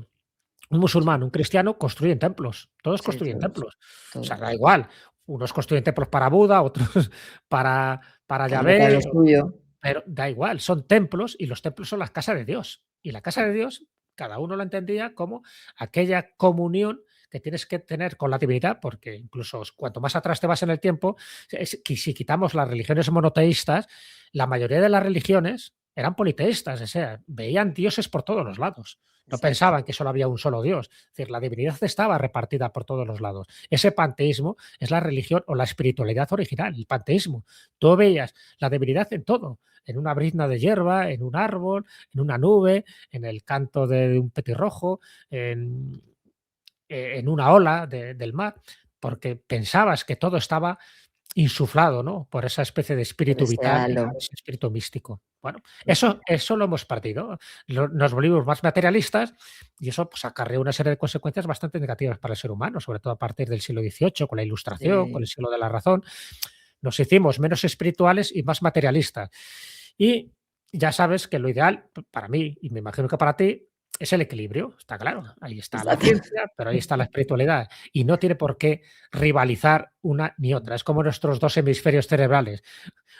un
Sí,
musulmán, un cristiano construyen templos. Todos
sí,
construyen
todos,
templos. O sea, da
todos.
igual. Unos construyen templos para Buda, otros para
Cada uno para lo
Yahvé,
suyo.
pero da igual. Son templos y los templos son las casas de Dios. Y la casa de Dios, cada uno lo entendía como aquella comunión que tienes que tener con la divinidad, porque incluso cuanto más atrás te vas en el tiempo, que si quitamos las religiones monoteístas, la mayoría de las religiones eran politeístas, o sea, veían dioses por todos los lados. No
Exacto,
pensaban que solo había un solo Dios. Es decir, la divinidad estaba repartida por todos los lados. Ese panteísmo es la religión o la espiritualidad original, el panteísmo. Tú veías la divinidad en todo, en una brizna de hierba, en un árbol, en una nube, en el canto de un petirrojo, en, en una ola del mar, porque pensabas que todo estaba insuflado, ¿no? Por esa especie de
por
espíritu
ese
vital y
halo.
ese espíritu místico. Bueno,
Mm,
eso lo hemos perdido. Nos volvimos más materialistas y eso pues, acarreó una serie de consecuencias bastante negativas para el ser humano, sobre todo a partir del siglo XVIII, con la Ilustración, con
sí,
el siglo de la razón. Nos hicimos menos espirituales y más materialistas. Y ya sabes que lo ideal para mí, y me imagino que para ti, es el equilibrio, está claro. Ahí está la
exacto.
ciencia, pero ahí está la espiritualidad. Y no tiene por qué rivalizar una ni otra. Es como nuestros dos hemisferios cerebrales.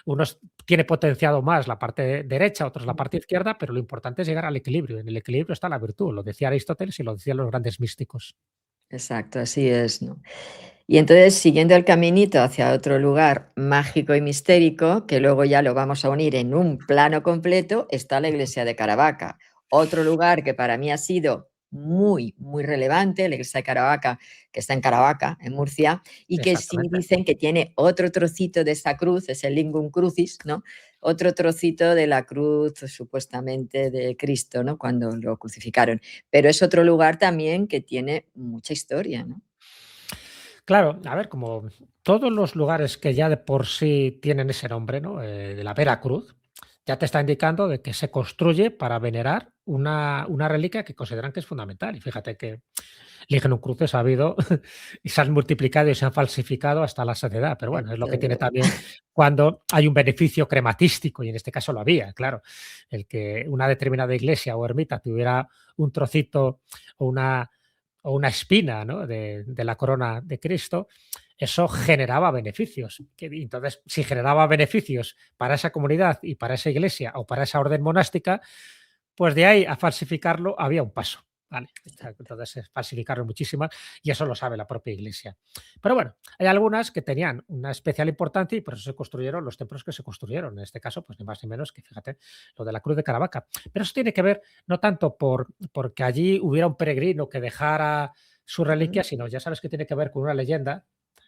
Unos tiene potenciado más la parte derecha, otros la parte izquierda, pero lo importante es llegar al equilibrio. En el equilibrio está la virtud, lo decía Aristóteles y lo decían los grandes místicos.
Exacto, así es, ¿no? Y entonces, siguiendo el caminito hacia otro lugar mágico y mistérico, que luego ya lo vamos a unir en un plano completo, está la iglesia de Caravaca. Otro lugar que para mí ha sido muy, muy relevante, la iglesia de Caravaca, que está en Caravaca, en Murcia, y que sí
Exactamente.
dicen que tiene otro trocito de esa cruz, es el Lingum Crucis, ¿no? Otro trocito de la cruz supuestamente de Cristo, ¿no? Cuando lo crucificaron. Pero es otro lugar también que tiene mucha historia, ¿no?
Claro, a ver, como todos los lugares que ya de por sí tienen ese nombre, ¿no? De la Veracruz, ya te está indicando de que se construye para venerar una reliquia que consideran que es fundamental. Y fíjate que Lignum Cruces ha habido y se han multiplicado y se han falsificado hasta la saciedad. Pero bueno, es lo que tiene también cuando hay un beneficio crematístico, y en este caso lo había, claro. El que una determinada iglesia o ermita tuviera un trocito o una espina, ¿no? de la corona de Cristo, eso generaba beneficios. Entonces, si generaba beneficios para esa comunidad y para esa iglesia o para esa orden monástica, pues de ahí a falsificarlo había un paso. ¿Vale? O sea,
Exacto.
entonces es falsificaron muchísimas y eso lo sabe la propia iglesia. Pero bueno, hay algunas que tenían una especial importancia y por eso se construyeron los templos que se construyeron. En este caso, pues ni más ni menos que, fíjate, lo de la Cruz de Caravaca. Pero eso tiene que ver no tanto porque allí hubiera un peregrino que dejara su
Ujú.
reliquia, sino ya sabes que tiene que ver con una leyenda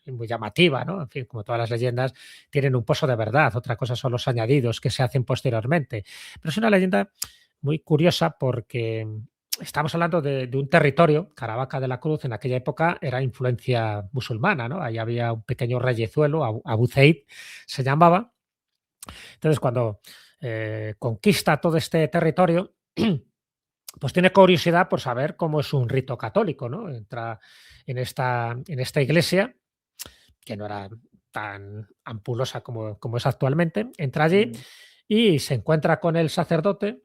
muy llamativa, ¿no? En fin, como todas las leyendas, tienen un pozo de verdad. Otra cosa son los añadidos que se hacen posteriormente. Pero es una leyenda muy curiosa porque estamos hablando de un territorio, Caravaca de la Cruz, en aquella época era influencia musulmana, ¿no? Ahí había un pequeño reyezuelo, Abu Zaid se llamaba. Entonces, cuando conquista todo este territorio, pues tiene curiosidad por saber cómo es un rito católico, ¿no? Entra en esta iglesia, que no era tan ampulosa como es actualmente, entra allí
Mm.
y se encuentra con el sacerdote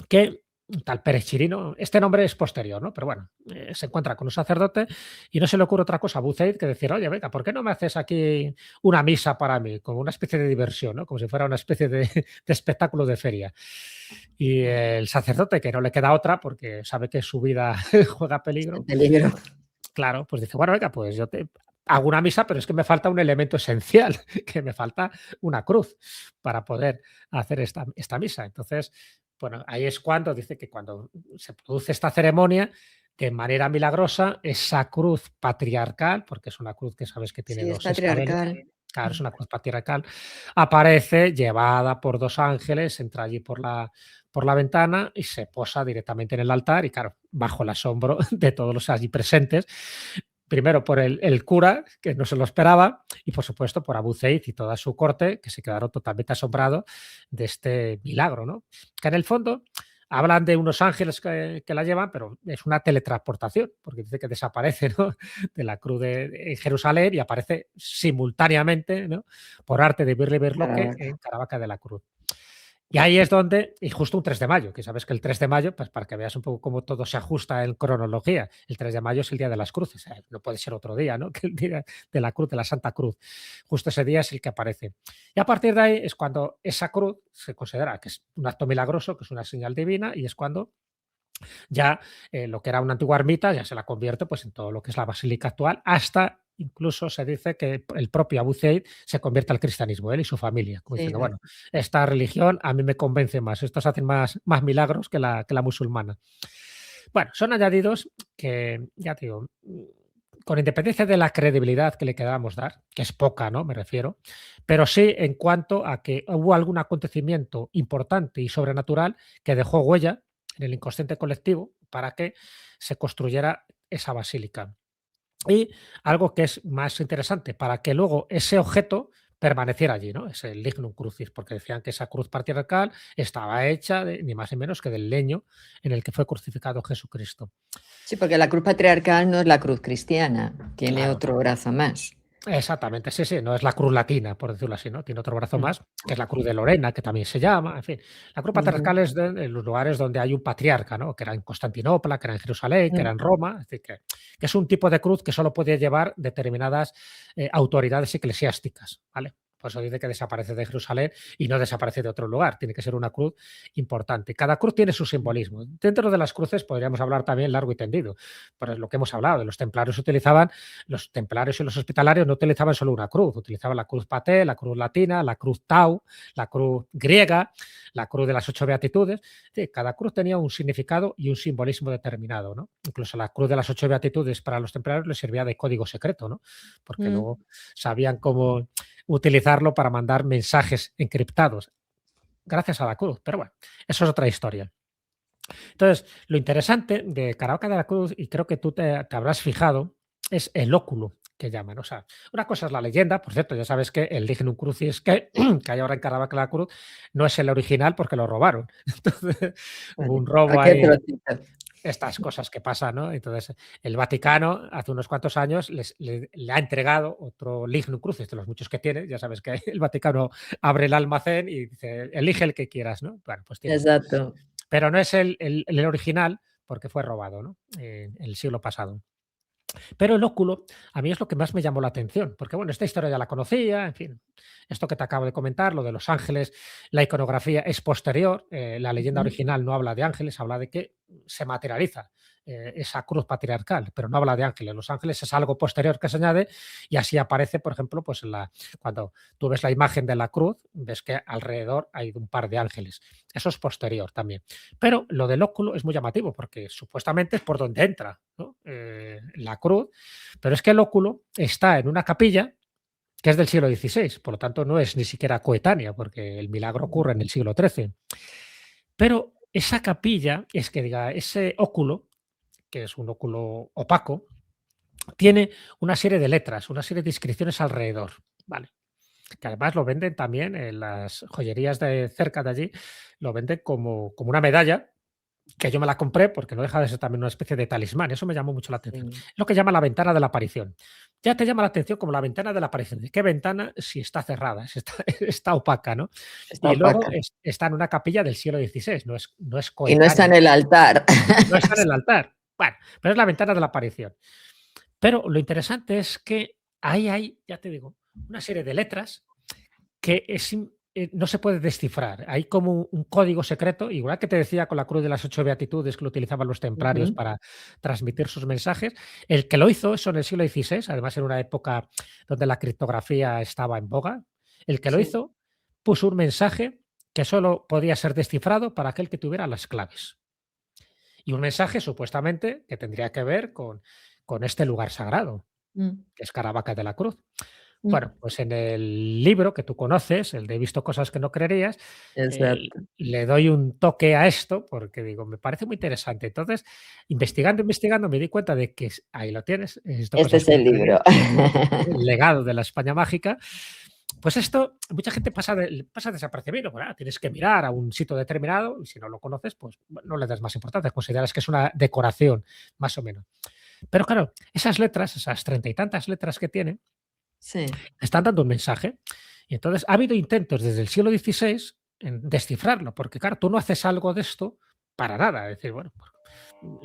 que tal Pérez Chirino, este nombre es posterior, ¿no? Pero bueno, se encuentra con un sacerdote y no se le ocurre otra cosa a Buceid que decir, oye, venga, ¿por qué no me haces aquí una misa para mí? Como una especie de diversión, ¿no? Como si fuera una especie de espectáculo de feria. Y el sacerdote, que no le queda otra porque sabe que su vida juega
Está en
peligro,
peligro.
claro, pues dice, bueno, venga, pues yo te hago una misa, pero es que me falta un elemento esencial, que me falta una cruz para poder hacer esta misa. Entonces, bueno, ahí es cuando dice que cuando se produce esta ceremonia, de manera milagrosa, esa cruz patriarcal, porque es una cruz que sabes que tiene
Sí, es
dos escabelos,
patriarcal.
claro, es una cruz patriarcal, aparece llevada por dos ángeles, entra allí por la ventana y se posa directamente en el altar y claro, bajo el asombro de todos los allí presentes, primero por el cura, que no se lo esperaba, y por supuesto por Abu Zeid y toda su corte, que se quedaron totalmente asombrados de este milagro, ¿no? Que en el fondo hablan de unos ángeles que la llevan, pero es una teletransportación, porque dice que desaparece, ¿no? De la cruz en Jerusalén y aparece simultáneamente, ¿no? Por arte de Birli Birloque
Caravaca.
en Caravaca de la Cruz. Y ahí es donde, y justo un 3 de mayo, que sabes que el 3 de mayo, pues para que veas un poco cómo todo se ajusta en cronología, el 3 de mayo es el Día de las Cruces, no puede ser otro día, ¿no? Que el Día de la Cruz, de la Santa Cruz. Justo ese día es el que aparece. Y a partir de ahí es cuando esa cruz se considera que es un acto milagroso, que es una señal divina, y es cuando ya lo que era una antigua ermita ya se la convierte pues, en todo lo que es la basílica actual, hasta incluso se dice que el propio Abu Zeid se convierte al cristianismo, él y su familia, como
Sí,
diciendo, bueno, esta religión a mí me convence más, estos hacen más milagros que la musulmana. Bueno, son añadidos que, ya te digo, con independencia de la credibilidad que le queramos dar, que es poca, ¿no? Me refiero, pero sí en cuanto a que hubo algún acontecimiento importante y sobrenatural que dejó huella en el inconsciente colectivo para que se construyera esa basílica. Y algo que es más interesante, para que luego ese objeto permaneciera allí, ¿no? Es el lignum crucis, porque decían que esa cruz patriarcal estaba hecha ni más ni menos que del leño en el que fue crucificado Jesucristo.
sí, porque la cruz patriarcal no es la cruz cristiana, tiene
Claro,
otro brazo más.
exactamente, sí, sí, no es la cruz latina, por decirlo así, ¿no? Tiene otro brazo
Mm,
más, que es la cruz de Lorena, que también se llama, en fin. La cruz
ujú,
patriarcal es de los lugares donde hay un patriarca, ¿no? Que era en Constantinopla, que era en Jerusalén, que era
mm.
en Roma, es decir, que es un tipo de cruz que solo podía llevar determinadas autoridades eclesiásticas, ¿vale? Por eso dice que desaparece de Jerusalén y no desaparece de otro lugar. Tiene que ser una cruz importante. Cada cruz tiene su simbolismo. Dentro de las cruces podríamos hablar también largo y tendido. Por lo que hemos hablado, de los templarios utilizaban los templarios y los hospitalarios no utilizaban solo una cruz, utilizaban la cruz paté, la cruz latina, la cruz tau, la cruz griega, la cruz de las 8 beatitudes. Sí, cada cruz tenía un significado y un simbolismo determinado, ¿no? Incluso la cruz de las 8 beatitudes para los templarios les servía de código secreto, ¿no? Porque
Mm.
luego sabían cómo utilizarlo para mandar mensajes encriptados gracias a la cruz. Pero bueno, eso es otra historia. Entonces, lo interesante de Caravaca de la Cruz, y creo que tú te habrás fijado, es el óculo que llaman. O sea, una cosa es la leyenda, por cierto, ya sabes que el Lignum Crucis que hay ahora en Caravaca de la Cruz no es el original porque lo robaron. Entonces, hubo
Vale.
un
¿A
robo
qué
ahí,
trocito?
estas cosas que pasan, ¿no? Entonces, el Vaticano hace unos cuantos años le ha entregado otro Lignum Crucis de los muchos que tiene. Ya sabes que el Vaticano abre el almacén y dice, elige el que quieras, ¿no? Bueno, pues tiene uno.
Exacto.
Pero no es el original porque fue robado, ¿no? En el siglo pasado. Pero el óculo a mí es lo que más me llamó la atención, porque bueno, esta historia ya la conocía, en fin, esto que te acabo de comentar, lo de los ángeles, la iconografía es posterior, la leyenda
Ujú.
original no habla de ángeles, habla de que se materializa esa cruz patriarcal, pero no habla de ángeles. Los ángeles es algo posterior que se añade y así aparece, por ejemplo, pues cuando tú ves la imagen de la cruz, ves que alrededor hay un par de ángeles. Eso es posterior también. Pero lo del óculo es muy llamativo porque supuestamente es por donde entra, ¿no? La cruz, pero es que el óculo está en una capilla que es del siglo XVI, por lo tanto no es ni siquiera coetánea porque el milagro ocurre en el siglo XIII. Pero esa capilla, es que diga, ese óculo, que es un óculo opaco, tiene una serie de letras, una serie de inscripciones alrededor, ¿vale? Que además lo venden también en las joyerías de cerca de allí, lo venden como una medalla que yo me la compré porque no deja de ser también una especie de talismán, eso me llamó mucho la atención.
Sí.
Es lo que llama la ventana de la aparición. Ya te llama la atención como la ventana de la aparición. ¿De qué ventana? Si está cerrada, si está, está opaca, ¿no?
Está
Y luego
opaca.
está en una capilla del siglo XVI, no es
Y no está
coetánea,
en el altar.
no está en el altar. Bueno, pero es la ventana de la aparición. Pero lo interesante es que ahí hay, ya te digo, una serie de letras que no se puede descifrar. Hay como un código secreto, igual que te decía con la cruz de las 8 beatitudes que lo utilizaban los templarios
Ujú.
para transmitir sus mensajes. El que lo hizo eso en el siglo XVI, además en una época donde la criptografía estaba en boga, el que lo
Sí.
hizo puso un mensaje que solo podía ser descifrado para aquel que tuviera las claves. Y un mensaje supuestamente que tendría que ver con este lugar sagrado,
Mm.
que es Caravaca de la Cruz. Bueno, pues en el libro que tú conoces, el de He visto cosas que no creerías,
Exacto.
le doy un toque a esto porque digo, me parece muy interesante. Entonces, investigando, me di cuenta de que ahí lo tienes, He visto
Este
cosas
es
que no
el libro.
creerías, el legado de la España mágica. Pues esto, mucha gente pasa desapercibido. Bueno, tienes que mirar a un sitio determinado y si no lo conoces, pues no le das más importancia. Consideras que es una decoración, más o menos. Pero claro, esas letras, esas 30 y tantas letras que tiene,
Sí.
están dando un mensaje. Y entonces ha habido intentos desde el siglo XVI en descifrarlo, porque claro, tú no haces algo de esto para nada. Es decir, bueno,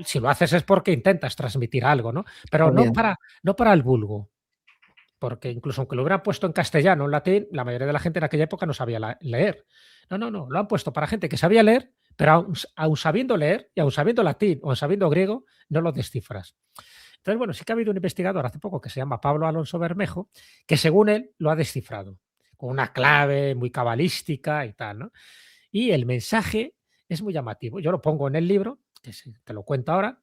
si lo haces es porque intentas transmitir algo, ¿no? Pero
Obvio.
no para el vulgo, porque incluso aunque lo hubieran puesto en castellano, en latín, la mayoría de la gente en aquella época no sabía leer. No, no, no, lo han puesto para gente que sabía leer, pero aun sabiendo leer y aun sabiendo latín o aun sabiendo griego, no lo descifras. Entonces, bueno, sí que ha habido un investigador hace poco que se llama Pablo Alonso Bermejo, que según él lo ha descifrado, con una clave muy cabalística y tal, ¿no? Y el mensaje es muy llamativo. Yo lo pongo en el libro, que te lo cuento ahora,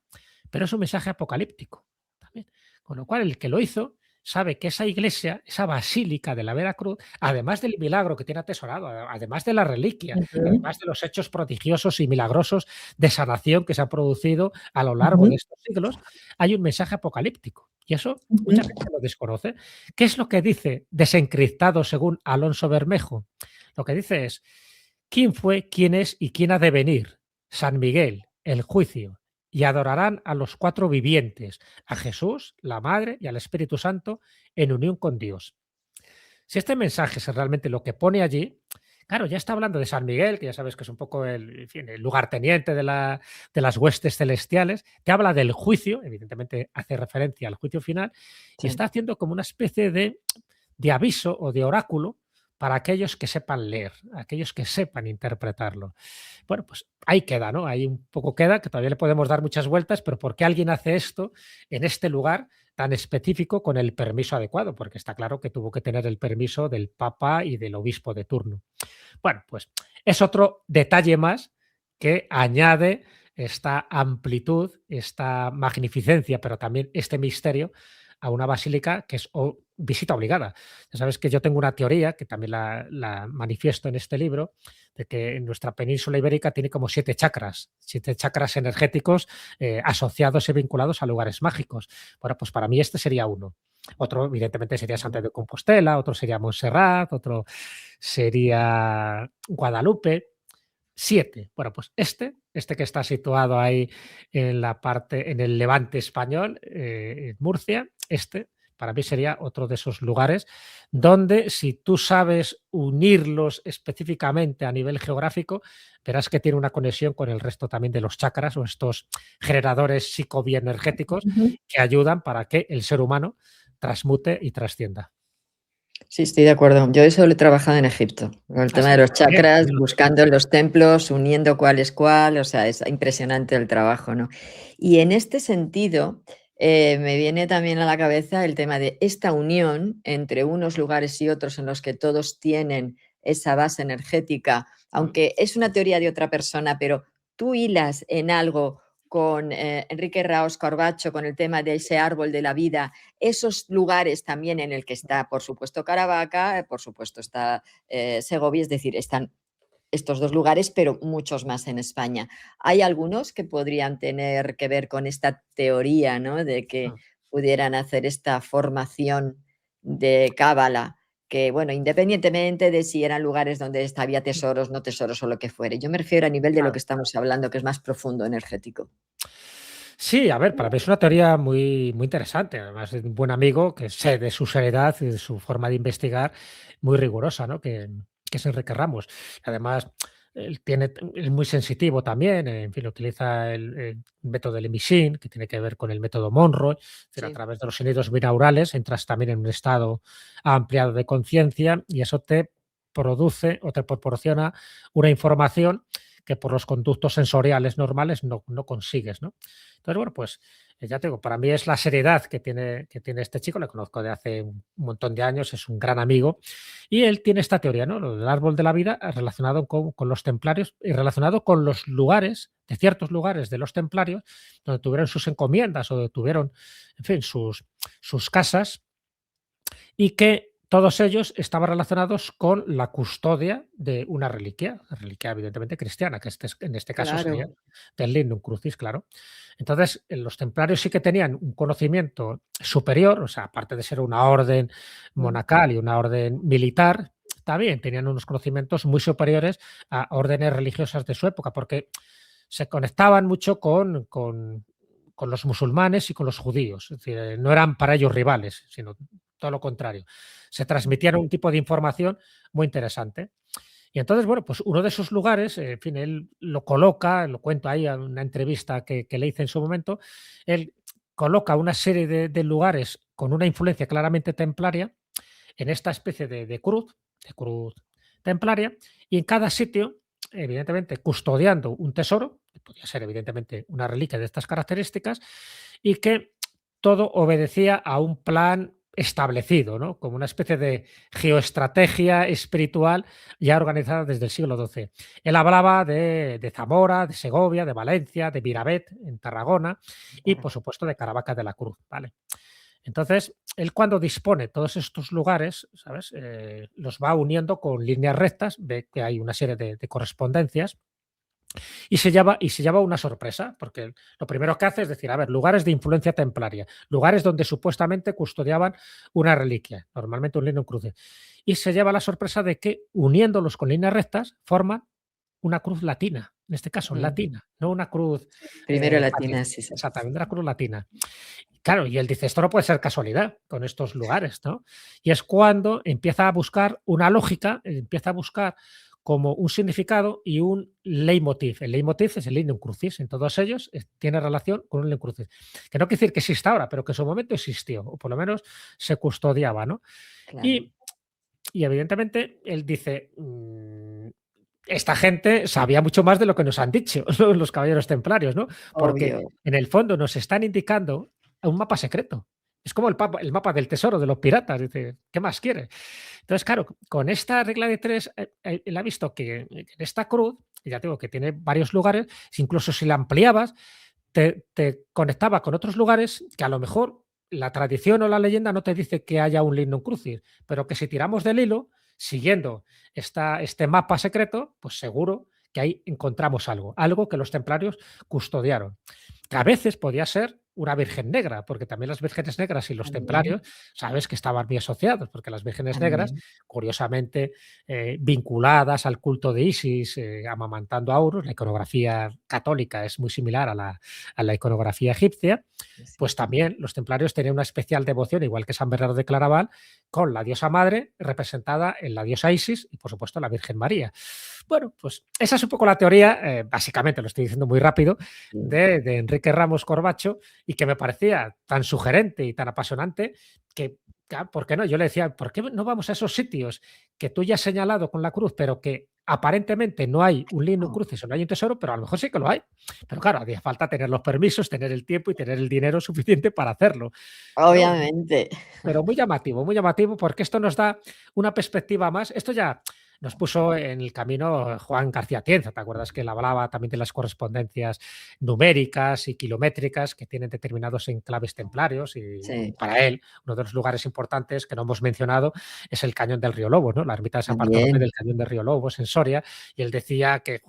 pero es un mensaje apocalíptico también. Con lo cual, el que lo hizo sabe que esa iglesia, esa basílica de la Veracruz, además del milagro que tiene atesorado, además de la reliquia,
Ujú,
además de los hechos prodigiosos y milagrosos de sanación que se han producido a lo largo de
ujú,
estos siglos, hay un mensaje apocalíptico. Y eso
ujú.
mucha gente lo desconoce. ¿Qué es lo que dice desencriptado según Alonso Bermejo? Lo que dice es: ¿quién fue, quién es y quién ha de venir? San Miguel, el juicio. Y adorarán a los cuatro vivientes, a Jesús, la Madre y al Espíritu Santo, en unión con Dios. Si este mensaje es realmente lo que pone allí, claro, ya está hablando de San Miguel, que ya sabes que es un poco en fin, el lugarteniente de las huestes celestiales, te habla del juicio, evidentemente hace referencia al juicio final, y
Sí.
está haciendo como una especie de aviso o de oráculo para aquellos que sepan leer, aquellos que sepan interpretarlo. Bueno, pues ahí queda, ¿no? Ahí un poco queda, que todavía le podemos dar muchas vueltas, pero ¿por qué alguien hace esto en este lugar tan específico con el permiso adecuado? Porque está claro que tuvo que tener el permiso del Papa y del obispo de turno. Bueno, pues es otro detalle más que añade esta amplitud, esta magnificencia, pero también este misterio a una basílica que es visita obligada. Ya sabes que yo tengo una teoría, que también la manifiesto en este libro, de que nuestra península ibérica tiene como 7 chakras energéticos asociados y vinculados a lugares mágicos. Bueno, pues para mí este sería uno. Otro, evidentemente, sería Santiago de Compostela, otro sería Montserrat, otro sería Guadalupe. 7. Bueno, pues este que está situado ahí en la parte, en el levante español, en Murcia, para mí sería otro de esos lugares donde si tú sabes unirlos específicamente a nivel geográfico, verás que tiene una conexión con el resto también de los chakras o estos generadores psicobioenergéticos
Ujú.
que ayudan para que el ser humano transmute y trascienda.
Sí, estoy de acuerdo. Yo eso lo he trabajado en Egipto, con el
Ah,
tema de
sí,
los
también,
chakras,
también lo tienes.
buscando en los templos, uniendo cuál es cuál, o sea, es impresionante el trabajo, ¿no? Y en este sentido, me viene también a la cabeza el tema de esta unión entre unos lugares y otros en los que todos tienen esa base energética, aunque es una teoría de otra persona, pero tú hilas en algo con Enrique Raos Corbacho, con el tema de ese árbol de la vida, esos lugares también en el que está, por supuesto, Caravaca, por supuesto está Segovia, es decir, están estos dos lugares, pero muchos más en España. Hay algunos que podrían tener que ver con esta teoría, ¿no? De que pudieran hacer esta formación de cábala, que, bueno, independientemente de si eran lugares donde había tesoros, no tesoros o lo que fuere. Yo me refiero a nivel de lo que estamos hablando, que es más profundo, energético.
Sí, a ver, para mí es una teoría muy, muy interesante. Además, es un buen amigo que sé de su seriedad y de su forma de investigar muy rigurosa, ¿no? Que es Enrique Ramos. Además, es muy sensitivo también, en fin, utiliza el método del emisín, que tiene que ver con el método Monroe. Es decir, a
Sí.
través de los sonidos binaurales entras también en un estado ampliado de conciencia y eso te produce o te proporciona una información que por los conductos sensoriales normales no consigues, ¿no? Entonces, bueno, pues ya te digo, para mí es la seriedad que tiene este chico, le conozco de hace un montón de años, es un gran amigo, y él tiene esta teoría, ¿no? Lo del árbol de la vida relacionado con los templarios y relacionado con los lugares, de ciertos lugares de los templarios, donde tuvieron sus encomiendas o donde tuvieron, en fin, sus casas, y que todos ellos estaban relacionados con la custodia de una reliquia evidentemente cristiana, que en este caso sería
claro.
del Lignum Crucis, claro. Entonces, los templarios sí que tenían un conocimiento superior, o sea, aparte de ser una orden
Mm,
monacal y una orden militar, también tenían unos conocimientos muy superiores a órdenes religiosas de su época, porque se conectaban mucho con los musulmanes y con los judíos. Es decir, no eran para ellos rivales, sino todo lo contrario. Se
mm,
transmitían un tipo de información muy interesante. Y entonces, bueno, pues uno de esos lugares, en fin, él lo coloca, lo cuento ahí en una entrevista que le hice en su momento, él coloca una serie de lugares con una influencia claramente templaria en esta especie de cruz templaria, y en cada sitio, evidentemente, custodiando un tesoro, que podía ser evidentemente una reliquia de estas características, y que todo obedecía a un plan establecido, ¿no? Como una especie de geoestrategia espiritual ya organizada desde el siglo XII. Él hablaba de Zamora, de Segovia, de Valencia, de Miravet, en Tarragona, y por supuesto de Caravaca de la Cruz, ¿vale? Entonces, él cuando dispone todos estos lugares, ¿sabes? Los va uniendo con líneas rectas, ve que hay una serie de correspondencias y se lleva una sorpresa, porque lo primero que hace es decir, a ver, lugares de influencia templaria, lugares donde supuestamente custodiaban una reliquia, normalmente un lignum crucis, y se lleva la sorpresa de que uniéndolos con líneas rectas forman una cruz latina, en este caso
mm.
latina, no una cruz
Primero
patricia,
latinas, exacto.
exactamente, una cruz latina. Claro, y él dice, esto no puede ser casualidad con estos lugares, ¿no? Y es cuando empieza a buscar una lógica, empieza a buscar como un significado y un leitmotiv. El leitmotiv es el Lignum Crucis, en todos ellos tiene relación con un Lignum Crucis. Que no quiere decir que exista ahora, pero que en su momento existió, o por lo menos se custodiaba, ¿no?
Claro,
Y, y evidentemente él dice, esta gente sabía mucho más de lo que nos han dicho los caballeros templarios, ¿no? Porque
obvio.
en el fondo nos están indicando un mapa secreto. Es como el mapa del tesoro de los piratas. Dice, ¿qué más quiere? Entonces, claro, con esta regla de tres, él ha visto que en esta cruz, ya tengo que tiene varios lugares, incluso si la ampliabas, te conectaba con otros lugares que a lo mejor la tradición o la leyenda no te dice que haya un Lignum Crucis, pero que si tiramos del hilo, siguiendo este mapa secreto, pues seguro que ahí encontramos algo que los templarios custodiaron. Que a veces podía ser una virgen negra, porque también las vírgenes negras y los
También,
templarios, sabes que estaban muy asociados, porque las vírgenes negras,
también.
curiosamente, vinculadas al culto de Isis, amamantando a Horus, la iconografía católica es muy similar a la iconografía egipcia,
Sí.
pues también los templarios tenían una especial devoción, igual que San Bernardo de Claraval, con la diosa madre representada en la diosa Isis y, por supuesto, la Virgen María. Bueno, pues esa es un poco la teoría, básicamente lo estoy diciendo muy rápido,
Sí.
de Enrique Ramos Corbacho y que me parecía tan sugerente y tan apasionante que, ¿por qué no? Yo le decía, ¿por qué no vamos a esos sitios que tú ya has señalado con la cruz, pero que aparentemente no hay un lignum
Oh,
crucis o no hay un tesoro, pero a lo mejor sí que lo hay? Pero claro, hacía falta tener los permisos, tener el tiempo y tener el dinero suficiente para hacerlo. Pero bueno,
obviamente.
pero muy llamativo, porque esto nos da una perspectiva más. Esto ya nos puso en el camino Juan García Tienza, ¿te acuerdas que él hablaba también de las correspondencias numéricas y kilométricas que tienen determinados enclaves templarios? Y
Sí,
para él, uno de los lugares importantes que no hemos mencionado es el Cañón del Río Lobos, ¿no? La ermita de San Bartolomé
también.
del Cañón del Río Lobos en Soria, y él decía que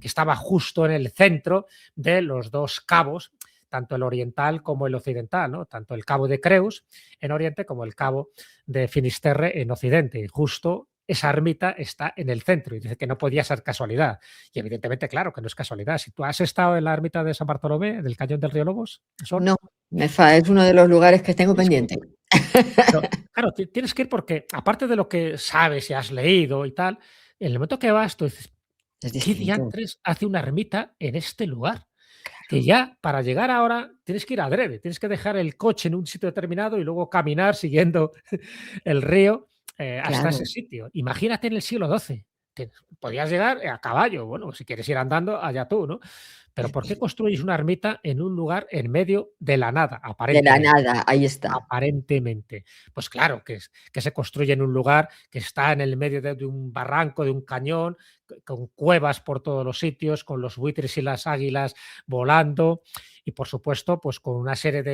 estaba justo en el centro de los dos cabos, tanto el oriental como el occidental, ¿no? Tanto el cabo de Creus en Oriente como el cabo de Finisterre en Occidente. Y justo esa ermita está en el centro y dice que no podía ser casualidad. Y evidentemente, claro, que no es casualidad. Si tú has estado en la ermita de San Bartolomé, del Cañón del Río Lobos, son,
No, es uno de los lugares que tengo
tienes que ir.
pendiente.
Pero, claro, tienes que ir porque, aparte de lo que sabes y has leído y tal, en el momento que vas, tú dices,
Es
¿qué
distinto,
diantres hace una ermita en este lugar? Que
claro.
ya para llegar ahora tienes que ir adrede, tienes que dejar el coche en un sitio determinado y luego caminar siguiendo el río hasta ese
Claro.
sitio. Imagínate en el siglo XII. Podías llegar a caballo, bueno, si quieres ir andando, allá tú, ¿no? Pero ¿por qué construyes una ermita en un lugar en medio de la nada,
De la
aparentemente?
nada, ahí está.
Aparentemente. Pues claro, que se construye en un lugar que está en el medio de un barranco, de un cañón, con cuevas por todos los sitios, con los buitres y las águilas volando y, por supuesto, pues con una serie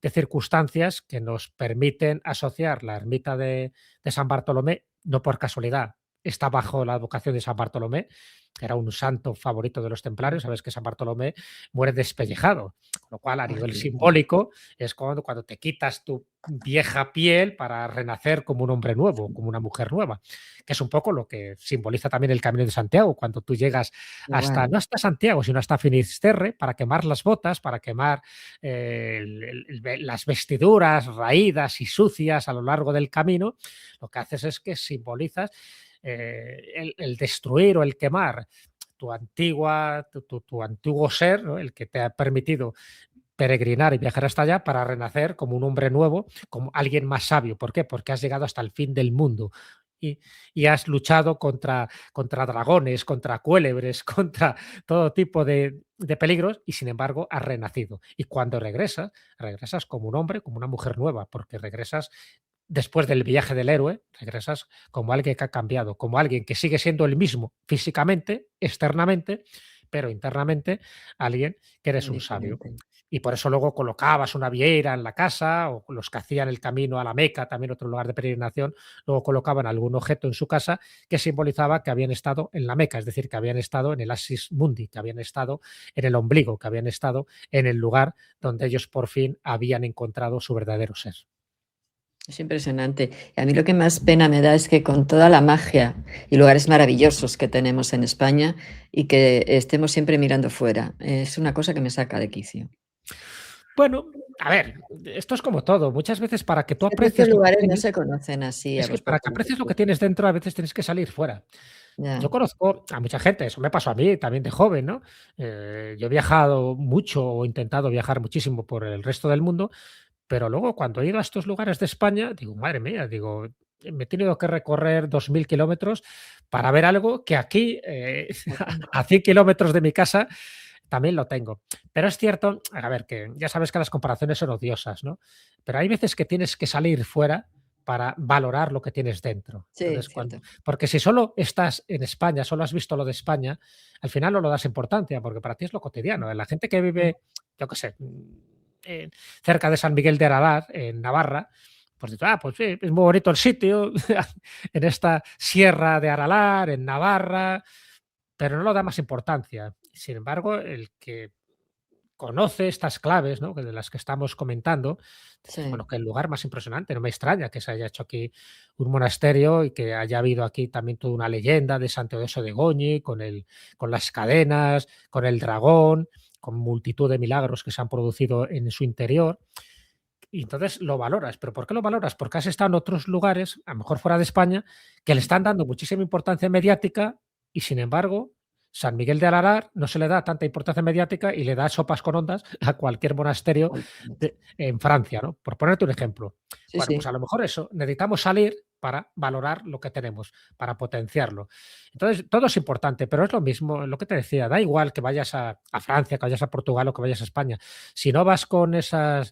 de circunstancias que nos permiten asociar la ermita de San Bartolomé, no por casualidad, está bajo la advocación de San Bartolomé, que era un santo favorito de los templarios. Sabes que San Bartolomé muere despellejado, con lo cual a
Ay,
nivel
qué bueno.
simbólico es cuando te quitas tu vieja piel para renacer como un hombre nuevo, como una mujer nueva, que es un poco lo que simboliza también el Camino de Santiago, cuando tú llegas hasta,
Igual,
no hasta Santiago, sino hasta Finisterre, para quemar las botas, para quemar las vestiduras raídas y sucias a lo largo del camino. Lo que haces es que simbolizas el destruir o el quemar tu antiguo ser, ¿no? El que te ha permitido peregrinar y viajar hasta allá para renacer como un hombre nuevo, como alguien más sabio. ¿Por qué? Porque has llegado hasta el fin del mundo. Y, y has luchado contra dragones, contra cuélebres, contra todo tipo de peligros y sin embargo has renacido. Y cuando regresas, regresas como un hombre, como una mujer nueva, porque regresas después del viaje del héroe, regresas como alguien que ha cambiado, como alguien que sigue siendo el mismo físicamente, externamente, pero internamente alguien que eres
muy
un sabio.
diferente.
Y por eso luego colocabas una vieira en la casa, o los que hacían el camino a la Meca, también otro lugar de peregrinación, luego colocaban algún objeto en su casa que simbolizaba que habían estado en la Meca, es decir, que habían estado en el Axis Mundi, que habían estado en el ombligo, que habían estado en el lugar donde ellos por fin habían encontrado su verdadero ser.
Es impresionante. Y a mí lo que más pena me da es que con toda la magia y lugares maravillosos que tenemos en España y que estemos siempre mirando fuera, es una cosa que me saca de quicio.
Bueno, a ver, esto es como todo. Muchas veces para que tú
Es que estos
aprecies lo que
lugares no
tienes,
se conocen así a
es que
voz
para que
populi.
aprecies lo que tienes dentro, a veces tienes que salir fuera. Yo
Ya,
conozco a mucha gente, eso me pasó a mí también de joven, ¿no? Yo he viajado mucho o he intentado viajar muchísimo por el resto del mundo, pero luego cuando he ido a estos lugares de España, digo, madre mía, digo, me he tenido que recorrer 2000 kilómetros para ver algo que aquí,
fíjate.
a 100 kilómetros de mi casa, también lo tengo. Pero es cierto, a ver, que ya sabes que las comparaciones son odiosas, ¿no? Pero hay veces que tienes que salir fuera para valorar lo que tienes dentro.
Sí,
Entonces,
cierto.
porque si solo estás en España, solo has visto lo de España, al final no lo das importancia, porque para ti es lo cotidiano. La gente que
Mm.
vive, yo qué sé, eh, cerca de San Miguel de Aralar, en Navarra, pues dices, pues sí, es muy bonito el sitio, en esta sierra de Aralar, en Navarra, pero no lo da más importancia. Sin embargo, el que conoce estas claves, ¿no? De las que estamos comentando, dices,
Sí.
bueno, que el lugar más impresionante, no me extraña que se haya hecho aquí un monasterio y que haya habido aquí también toda una leyenda de Santo Teodoso de Goñi, con las cadenas, con el dragón, con multitud de milagros que se han producido en su interior. Y entonces lo valoras. ¿Pero por qué lo valoras? Porque has estado en otros lugares, a lo mejor fuera de España, que le están dando muchísima importancia mediática y, sin embargo, San Miguel de Ararar no se le da tanta importancia mediática y le da sopas con ondas a cualquier monasterio en Francia, ¿no? Por ponerte un ejemplo.
Sí,
Bueno, pues
sí.
a lo mejor eso, necesitamos salir para valorar lo que tenemos, para potenciarlo. Entonces, todo es importante, pero es lo mismo, lo que te decía, da igual que vayas a Francia, que vayas a Portugal o que vayas a España. Si no vas con esa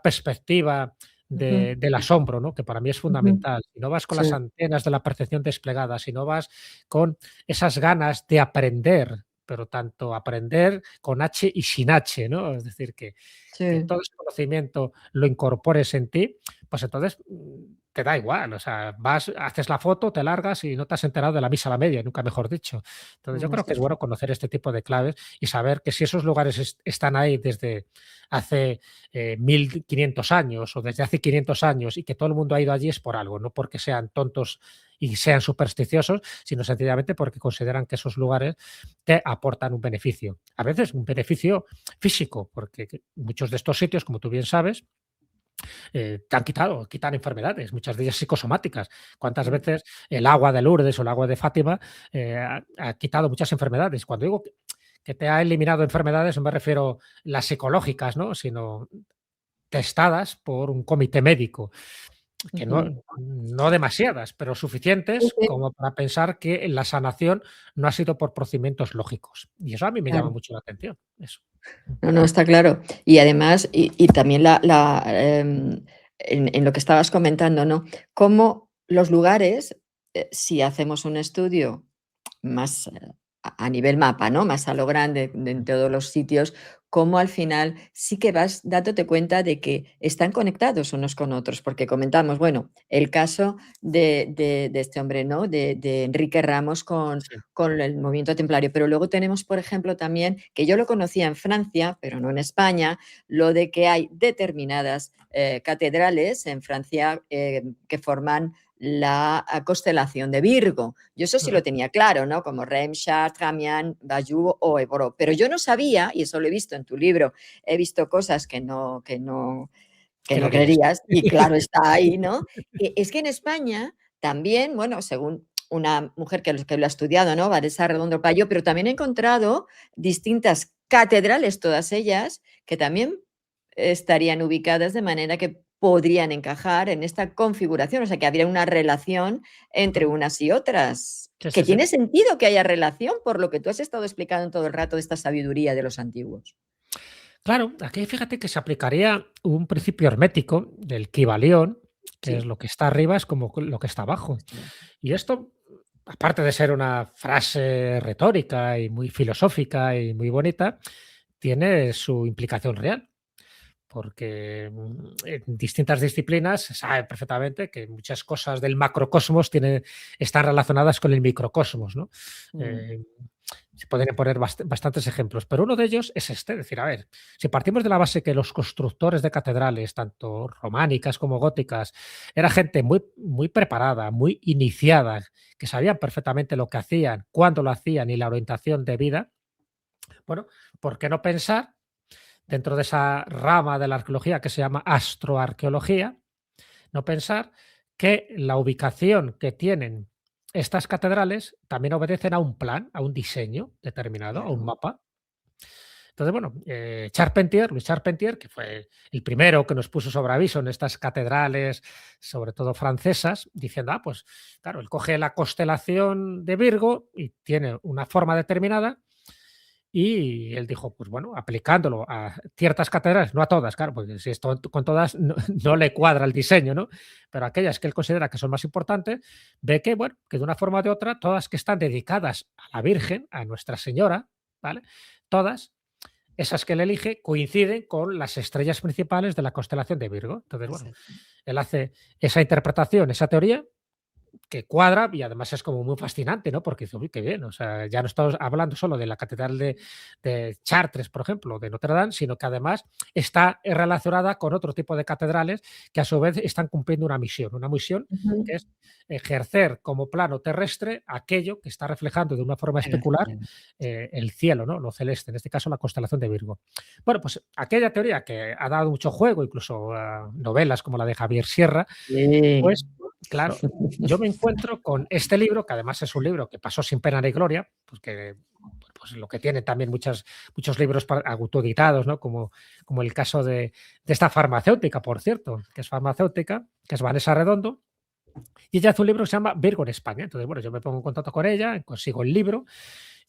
perspectiva
Ujú,
del asombro, ¿no? Que para mí es
ujú.
fundamental. Si no vas con
Sí,
las antenas de la percepción desplegadas, si no vas con esas ganas de aprender, pero tanto aprender con H y sin H, ¿no? Es decir, que
sí.
todo ese conocimiento lo incorpores en ti, pues entonces te da igual. O sea, vas, haces la foto, te largas y no te has enterado de la misa a la media, nunca mejor dicho. Entonces, yo
No, es
creo que es
cierto.
bueno conocer este tipo de claves y saber que si esos lugares están ahí desde hace 1500 años o desde hace 500 años y que todo el mundo ha ido allí es por algo, no porque sean tontos y sean supersticiosos, sino sencillamente porque consideran que esos lugares te aportan un beneficio. A veces un beneficio físico, porque muchos de estos sitios, como tú bien sabes, te han quitado, quitan enfermedades, muchas de ellas psicosomáticas. ¿Cuántas
Mm.
veces el agua de Lourdes o el agua de Fátima ha quitado muchas enfermedades? Cuando digo que te ha eliminado enfermedades, no me refiero las psicológicas, ¿no? Sino testadas por un comité médico, que no,
Ujú.
no demasiadas, pero
Sí,
suficientes
sí,
como para pensar que la sanación no ha sido por procedimientos lógicos. Y eso a mí me llama
claro.
mucho la atención. Eso.
No, no, está claro. Y además, y también en lo que estabas comentando, ¿no? Cómo los lugares, si hacemos un estudio más a nivel mapa, ¿no? Más a lo grande, en todos los sitios, cómo al final sí que vas dándote cuenta de que están conectados unos con otros, porque comentamos, bueno, el caso de este hombre, ¿no? De Enrique Ramos
Sí.
con el movimiento templario, pero luego tenemos, por ejemplo, también, que yo lo conocía en Francia, pero no en España, lo de que hay determinadas catedrales en Francia que forman la constelación de Virgo. Yo eso sí lo tenía claro, ¿no? Como Reims, Chartres, Amiens, Bayeux o Évora. Pero yo no sabía, y eso lo he visto en tu libro, he visto cosas que
Que
no
no quieres.
creerías, y claro, está ahí, ¿no? Es que en España también, bueno, según una mujer que lo ha estudiado, ¿no? Vanessa Redondo Payo, pero también he encontrado distintas catedrales, todas ellas, que también estarían ubicadas de manera que podrían encajar en esta configuración, o sea, que habría una relación entre unas y otras,
Sí,
que
sí, sí.
tiene sentido que haya relación por lo que tú has estado explicando todo el rato de esta sabiduría de los antiguos.
Claro, aquí fíjate que se aplicaría un principio hermético del Kybalión, que es
Sí,
lo que está arriba es como lo que está abajo.
está abajo.
Y esto, aparte de ser una frase retórica y muy filosófica y muy bonita, tiene su implicación real. Porque en distintas disciplinas se sabe perfectamente que muchas cosas del macrocosmos están relacionadas con el microcosmos, ¿no?
Mm,
Eh, Se podrían poner bastantes ejemplos, pero uno de ellos es este, es decir, a ver, si partimos de la base que los constructores de catedrales, tanto románicas como góticas, era gente muy, muy preparada, muy iniciada, que sabían perfectamente lo que hacían, cuándo lo hacían y la orientación de vida, bueno, ¿por qué no pensar dentro de esa rama de la arqueología que se llama astroarqueología, no pensar que la ubicación que tienen estas catedrales también obedecen a un plan, a un diseño determinado, a un
claro.
mapa? Entonces, bueno, Charpentier, Luis Charpentier, que fue el primero que nos puso sobre aviso en estas catedrales, sobre todo francesas, diciendo, pues claro, él coge la constelación de Virgo y tiene una forma determinada y él dijo, pues bueno, aplicándolo a ciertas catedrales, no a todas, claro, porque si esto con todas no, no le cuadra el diseño, ¿no? Pero aquellas que él considera que son más importantes, ve que, bueno, que de una forma o de otra, todas que están dedicadas a la Virgen, a Nuestra Señora, ¿vale? Todas esas que él elige coinciden con las estrellas principales de la constelación de Virgo. Entonces, bueno,
Exacto.
él hace esa interpretación, esa teoría, que cuadra y además es como muy fascinante, ¿no? Porque dice, uy, qué bien, o sea, ya no estamos hablando solo de la catedral de Chartres, por ejemplo, de Notre Dame, sino que además está relacionada con otro tipo de catedrales que a su vez están cumpliendo una misión
Ujú.
que es ejercer como plano terrestre aquello que está reflejando de una forma especular el cielo, ¿no? Lo celeste, en este caso la constelación de Virgo. Bueno, pues aquella teoría que ha dado mucho juego, incluso novelas como la de Javier Sierra,
Sí.
pues claro, yo me encuentro con este libro, que además es un libro que pasó sin pena ni gloria, porque pues lo que tiene también muchos libros autoeditados, ¿no? Como el caso de esta farmacéutica, por cierto, que es farmacéutica, que es Vanessa Redondo, y ella hace un libro que se llama Virgo en España. Entonces, bueno, yo me pongo en contacto con ella, consigo el libro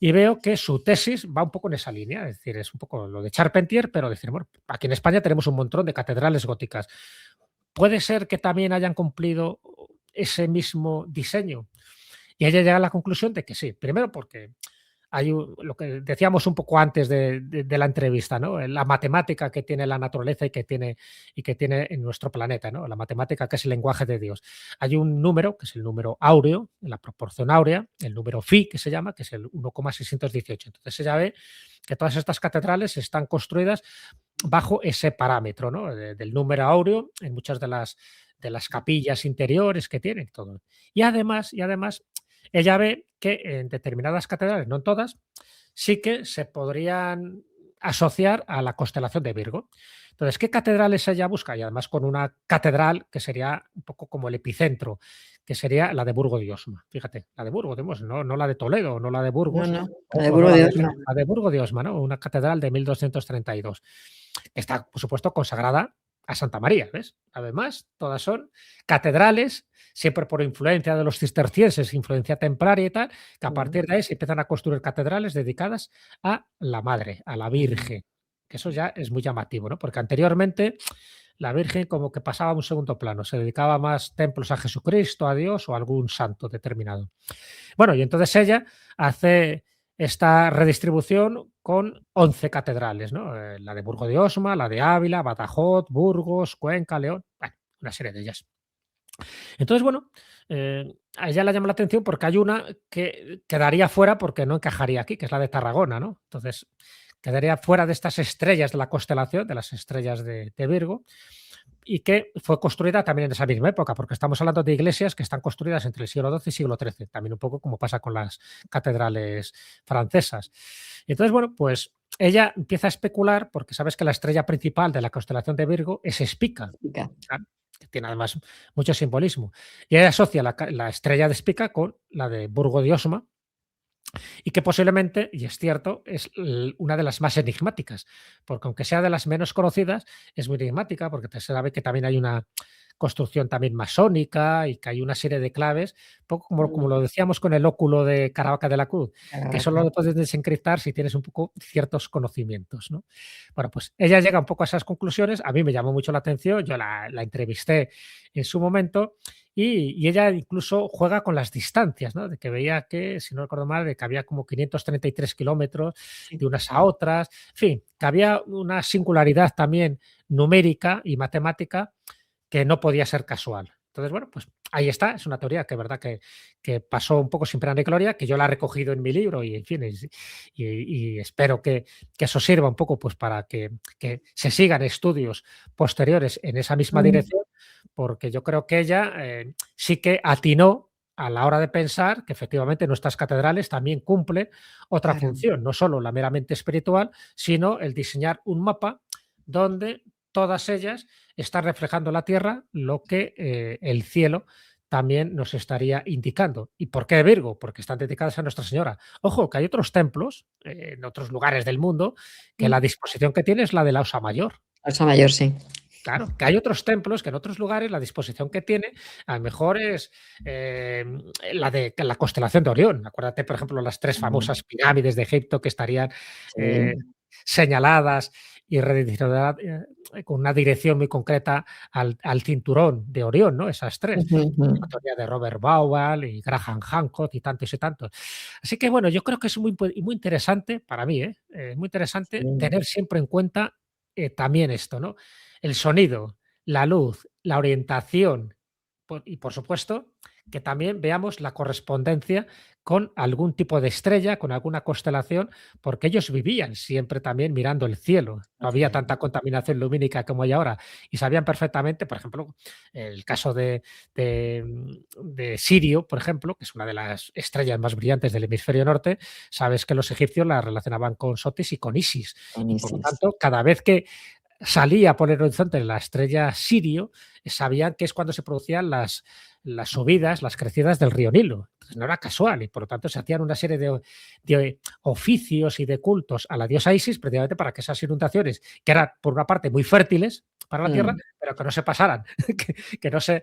y veo que su tesis va un poco en esa línea, es decir, es un poco lo de Charpentier, pero decir, bueno, aquí en España tenemos un montón de catedrales góticas. ¿Puede ser que también hayan cumplido ese mismo diseño? Y ella llega a la conclusión de que sí. Primero porque hay lo que decíamos un poco antes de la entrevista, ¿no? La matemática que tiene la naturaleza y que tiene en nuestro planeta, ¿no? La matemática que es el lenguaje de Dios. Hay un número, que es el número áureo, la proporción áurea, el número phi, que se llama, que es el 1,618. Entonces ella ve que todas estas catedrales están construidas bajo ese parámetro, ¿no? Del número áureo en muchas de las capillas interiores que tienen, todo. Y además, ella ve que en determinadas catedrales, no en todas, sí que se podrían asociar a la constelación de Virgo. Entonces, ¿qué catedrales ella busca? Y además con una catedral que sería un poco como el epicentro, que sería la de Burgo de Osma. Fíjate, la de Burgo de Osma, no la de Toledo, no la de
No,
Burgos,
no, la de
o no
Burgos
la
de
de
Osma.
la de Burgo de Osma, ¿no? Una catedral de 1232. Está, por supuesto, consagrada a Santa María, ¿ves? Además, todas son catedrales, siempre por influencia de los cistercienses, influencia templaria y tal, que a
Mm,
partir de ahí se empiezan a construir catedrales dedicadas a la Madre, a la
mm,
Virgen, que eso ya es muy llamativo, ¿no? Porque anteriormente la Virgen como que pasaba a un segundo plano, se dedicaba más templos a Jesucristo, a Dios o a algún santo determinado. Bueno, y entonces ella hace esta redistribución con 11 catedrales, ¿no? La de Burgo de Osma, la de Ávila, Badajoz, Burgos, Cuenca, León, bueno, una serie de ellas. Entonces, bueno, a ella le llama la atención porque hay una que quedaría fuera porque no encajaría aquí, que es la de Tarragona, ¿no? Entonces, quedaría fuera de estas estrellas de la constelación, de las estrellas de Virgo, y que fue construida también en esa misma época, porque estamos hablando de iglesias que están construidas entre el siglo XII y siglo XIII, también un poco como pasa con las catedrales francesas. Entonces, bueno, pues ella empieza a especular, porque sabes que la estrella principal de la constelación de Virgo es Espica,
Chica.
¿vale? Que tiene además mucho simbolismo. Y ella asocia la estrella de Espica con la de Burgo de Osma, y que posiblemente, y es cierto, es una de las más enigmáticas, porque aunque sea de las menos conocidas, es muy enigmática porque se sabe que también hay una construcción también masónica y que hay una serie de claves, poco como lo decíamos con el óculo de Caravaca de la Cruz, que solo
Caravaca.
lo puedes desencriptar si tienes un poco ciertos conocimientos, ¿no? Bueno, pues ella llega un poco a esas conclusiones, a mí me llamó mucho la atención, yo la entrevisté en su momento y ella incluso juega con las distancias, ¿no? De que veía que, si no recuerdo mal, de que había como 533 kilómetros
Sí.
de unas a otras, en fin, que había una singularidad también numérica y matemática que no podía ser casual. Entonces, bueno, pues ahí está, es una teoría que, verdad, que pasó un poco sin pena ni gloria, que yo la he recogido en mi libro y, en fin, y espero que eso sirva un poco pues para que se sigan estudios posteriores en esa misma
Mm,
dirección, porque yo creo que ella sí que atinó a la hora de pensar que efectivamente nuestras catedrales también cumplen otra
claro,
función, no solo la meramente espiritual, sino el diseñar un mapa donde todas ellas están reflejando la Tierra lo que el cielo también nos estaría indicando. ¿Y por qué Virgo? Porque están dedicadas a Nuestra Señora. Ojo, que hay otros templos en otros lugares del mundo que
mm.
la disposición que tiene es la de la Osa Mayor.
Osa Mayor, sí.
Claro, que hay otros templos que en otros lugares la disposición que tiene a lo mejor es la de la constelación de Orión. Acuérdate, por ejemplo, las tres
Mm,
famosas pirámides de Egipto que estarían eh,
sí.
señaladas y redireccionadas con una dirección muy concreta al cinturón de Orión, ¿no? Esas tres.
Ujú, ujú.
La teoría de Robert Bauer y Graham Hancock y tantos y tantos. Así que bueno, yo creo que es muy interesante para mí, muy interesante
Sí,
tener siempre en cuenta también esto, ¿no? El sonido, la luz, la orientación y por supuesto que también veamos la correspondencia con algún tipo de estrella, con alguna constelación, porque ellos vivían siempre también mirando el cielo. No
hacia
había
el
tanta contaminación lumínica como hay ahora y sabían perfectamente, por ejemplo, el caso de Sirio, por ejemplo, que es una de las estrellas más brillantes del hemisferio norte, sabes que los egipcios la relacionaban con Sotis y con Isis.
con
Y por lo
Isis.
tanto, cada vez que salía por el horizonte la estrella Sirio, sabían que es cuando se producían las subidas, las crecidas del río Nilo. Entonces, no era casual y por lo tanto se hacían una serie de oficios y de cultos a la diosa Isis precisamente para que esas inundaciones, que eran por una parte muy fértiles para la tierra,
Mm,
pero que no se pasaran, que no se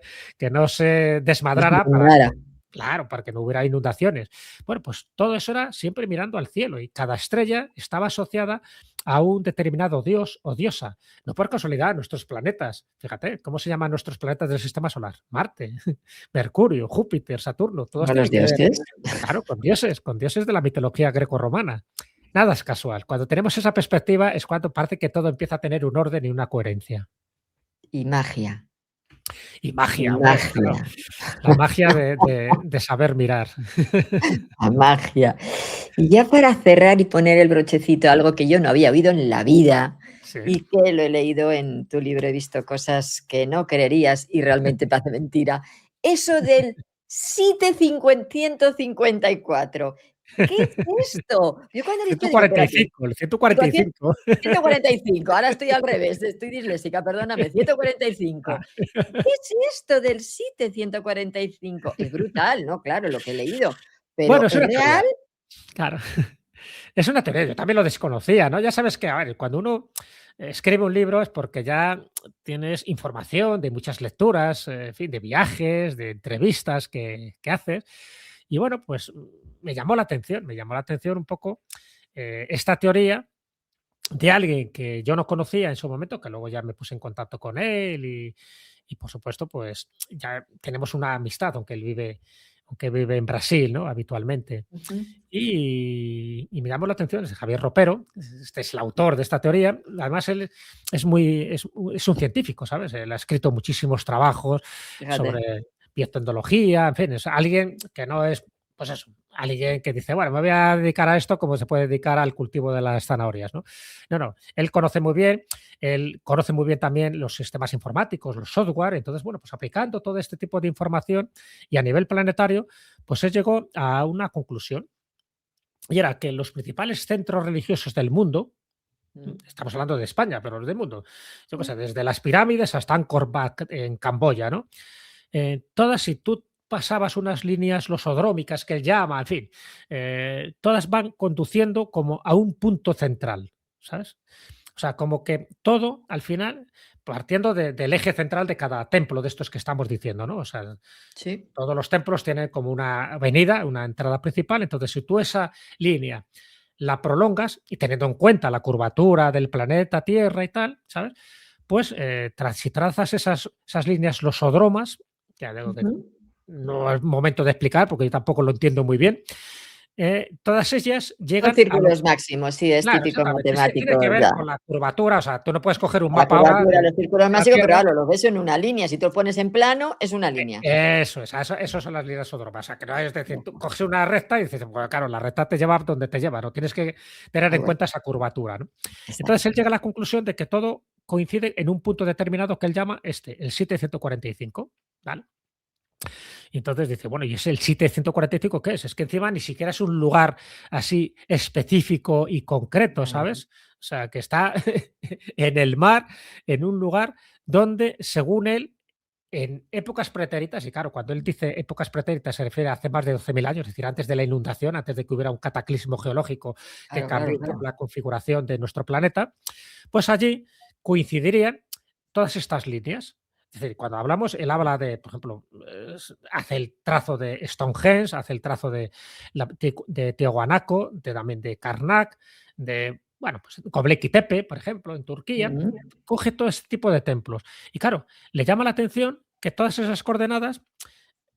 pues
desmadrara para
nada.
que, claro, para que no hubiera inundaciones. Bueno, pues todo eso era siempre mirando al cielo y cada estrella estaba asociada a un determinado dios o diosa. No por casualidad, nuestros planetas, fíjate, ¿cómo se llaman nuestros planetas del sistema solar? Marte, Mercurio, Júpiter, Saturno, todos
Con los
tienen que ver,
dioses.
claro, con dioses de la mitología grecorromana. Nada es casual. Cuando tenemos esa perspectiva es cuando parece que todo empieza a tener un orden y una coherencia.
Y magia.
Y
Y
magia, hombre, claro,
magia.
la magia de saber mirar.
La magia. Y ya para cerrar y poner el brochecito, algo que yo no había oído en la vida
Sí.
y que lo he leído en tu libro, he visto cosas que no creerías y realmente parece mentira. Eso del SITE 154. ¿Qué es esto? Yo cuando he visto digo, espérate,
145, el
digo
145.
145, ahora estoy al revés, estoy disléxica, perdóname, 145.
Ah,
¿Qué es esto del SITE 145? Es brutal, ¿no? Claro, lo que he leído,
bueno,
pero
es
¿es
una
real?
teoría, claro. Es una teoría, yo también lo desconocía, ¿no? Ya sabes que, a ver, cuando uno escribe un libro es porque ya tienes información de muchas lecturas, en fin, de viajes, de entrevistas que haces. Y bueno, pues me llamó la atención un poco esta teoría de alguien que yo no conocía en su momento, que luego ya me puse en contacto con él y por supuesto, pues ya tenemos una amistad, aunque vive en Brasil, ¿no? Habitualmente.
Ujú.
Y me llamó la atención, es Javier Ropero, este es el autor de esta teoría. Además, él es un científico, ¿sabes? Él ha escrito muchísimos trabajos
Fíjate.
sobre biotecnología, en fin, es alguien que no es, pues eso, alguien que dice, bueno, me voy a dedicar a esto como se puede dedicar al cultivo de las zanahorias, ¿no? No, no, él conoce muy bien también los sistemas informáticos, los software, entonces, bueno, pues aplicando todo este tipo de información y a nivel planetario, pues él llegó a una conclusión y era que los principales centros religiosos del mundo,
Mm.
estamos hablando de España, pero los del mundo, yo qué
Mm.
sé, desde las pirámides hasta Angkor Wat en Camboya, ¿no? Todas, si tú pasabas unas líneas losodrómicas que él llama, en fin, todas van conduciendo como a un punto central, ¿sabes? O sea, como que todo, al final, partiendo del eje central de cada templo de estos que estamos diciendo, ¿no? O sea,
Sí.
todos los templos tienen como una avenida, una entrada principal. Entonces, si tú esa línea la prolongas y teniendo en cuenta la curvatura del planeta Tierra y tal, ¿sabes? Pues si trazas esas líneas losodromas, ya digo que
Ujú.
no es momento de explicar porque yo tampoco lo entiendo muy bien, todas ellas
Son
llegan a lo.
círculos máximos, sí, es
Claro,
típico
exactamente. Es que tiene
matemático,
que ver
ya.
con la curvatura, o sea, tú no puedes coger un
La
mapa ahora
curvatura,
de
los círculos
la
máximos, pero
Tierra.
claro, lo ves en una línea. Si tú lo pones en plano, es una línea.
Eso es, eso son las líneas sodromas. O sea, que no es decir, tú coges una recta y dices, bueno, claro, la recta te lleva donde te lleva, no tienes que tener
Ah,
en
bueno,
cuenta esa curvatura, ¿no? Entonces él
exacto.
llega a la conclusión de que todo coincide en un punto determinado que él llama el sitio 145, ¿vale? Y entonces dice, bueno, ¿y es el sitio 145 qué es? Es que encima ni siquiera es un lugar así específico y concreto,
Mm.
¿sabes? O sea, que está en el mar, en un lugar donde, según él, en épocas pretéritas, y claro, cuando él dice épocas pretéritas se refiere a hace más de 12.000 años, es decir, antes de la inundación, antes de que hubiera un cataclismo geológico que
Claro, claro,
cambió un
claro.
poco la configuración de nuestro planeta, pues allí coincidirían todas estas líneas. Es decir, cuando hablamos, él habla de, por ejemplo, hace el trazo de Stonehenge, hace el trazo de Tiahuanaco, también de Karnak, de, bueno, pues Göbekli Tepe, por ejemplo, en Turquía,
Ujú.
coge todo este tipo de templos. Y claro, le llama la atención que todas esas coordenadas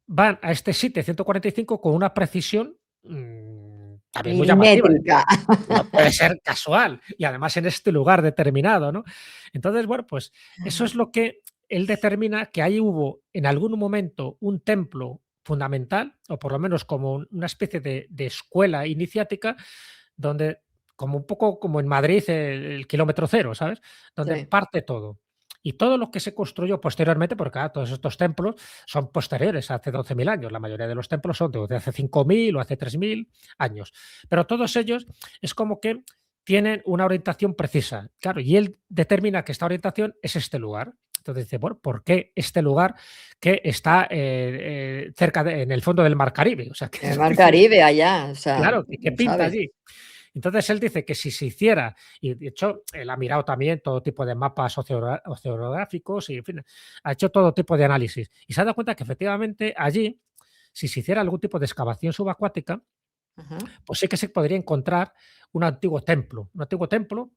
van a este sitio 145 con una precisión también muy llamativa.
Milimétrica.
No puede ser casual y además en este lugar determinado, ¿no? Entonces, bueno, pues eso es lo que él determina que ahí hubo en algún momento un templo fundamental, o por lo menos como una especie de escuela iniciática, donde, como un poco como en Madrid, el kilómetro cero, ¿sabes? Donde
Sí.
parte todo. Y todo lo que se construyó posteriormente, porque claro, todos estos templos son posteriores a hace 12.000 años. La mayoría de los templos son de hace 5.000 o hace 3.000 años. Pero todos ellos es como que tienen una orientación precisa. Claro, y él determina que esta orientación es este lugar. Entonces dice, bueno, ¿por qué este lugar que está en el fondo del Mar Caribe? O sea, que
En el
es
mar
difícil.
Caribe, allá, o sea,
Claro, ¿qué
no
pinta
sabes.
allí? Entonces él dice que si se hiciera, y de hecho él ha mirado también todo tipo de mapas oceanográficos y en fin, ha hecho todo tipo de análisis y se ha dado cuenta que efectivamente allí, si se hiciera algún tipo de excavación subacuática,
Ajá.
pues sí que se podría encontrar un antiguo templo,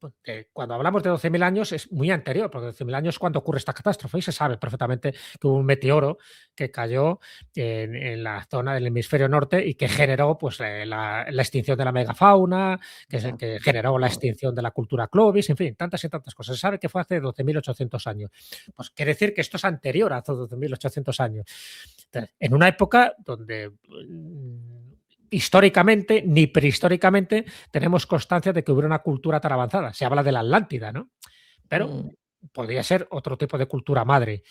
pues, que cuando hablamos de 12.000 años es muy anterior, porque 12.000 años es cuando ocurre esta catástrofe y se sabe perfectamente que hubo un meteoro que cayó en la zona del hemisferio norte y que generó pues, la extinción de la megafauna,
Ya.
que generó la extinción de la cultura clovis, en fin, tantas y tantas cosas. Se sabe que fue hace 12.800 años. Pues quiere decir que esto es anterior a esos 12.800 años. Entonces, en una época donde históricamente ni prehistóricamente tenemos constancia de que hubiera una cultura tan avanzada. Se habla de la Atlántida, ¿no? Pero
Mm.
podría ser otro tipo de cultura madre.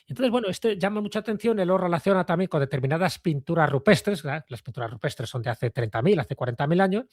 Entonces, bueno, este llama mucha atención, él lo relaciona también con determinadas pinturas rupestres, ¿verdad? Las pinturas rupestres son de hace 30.000, hace 40.000 años,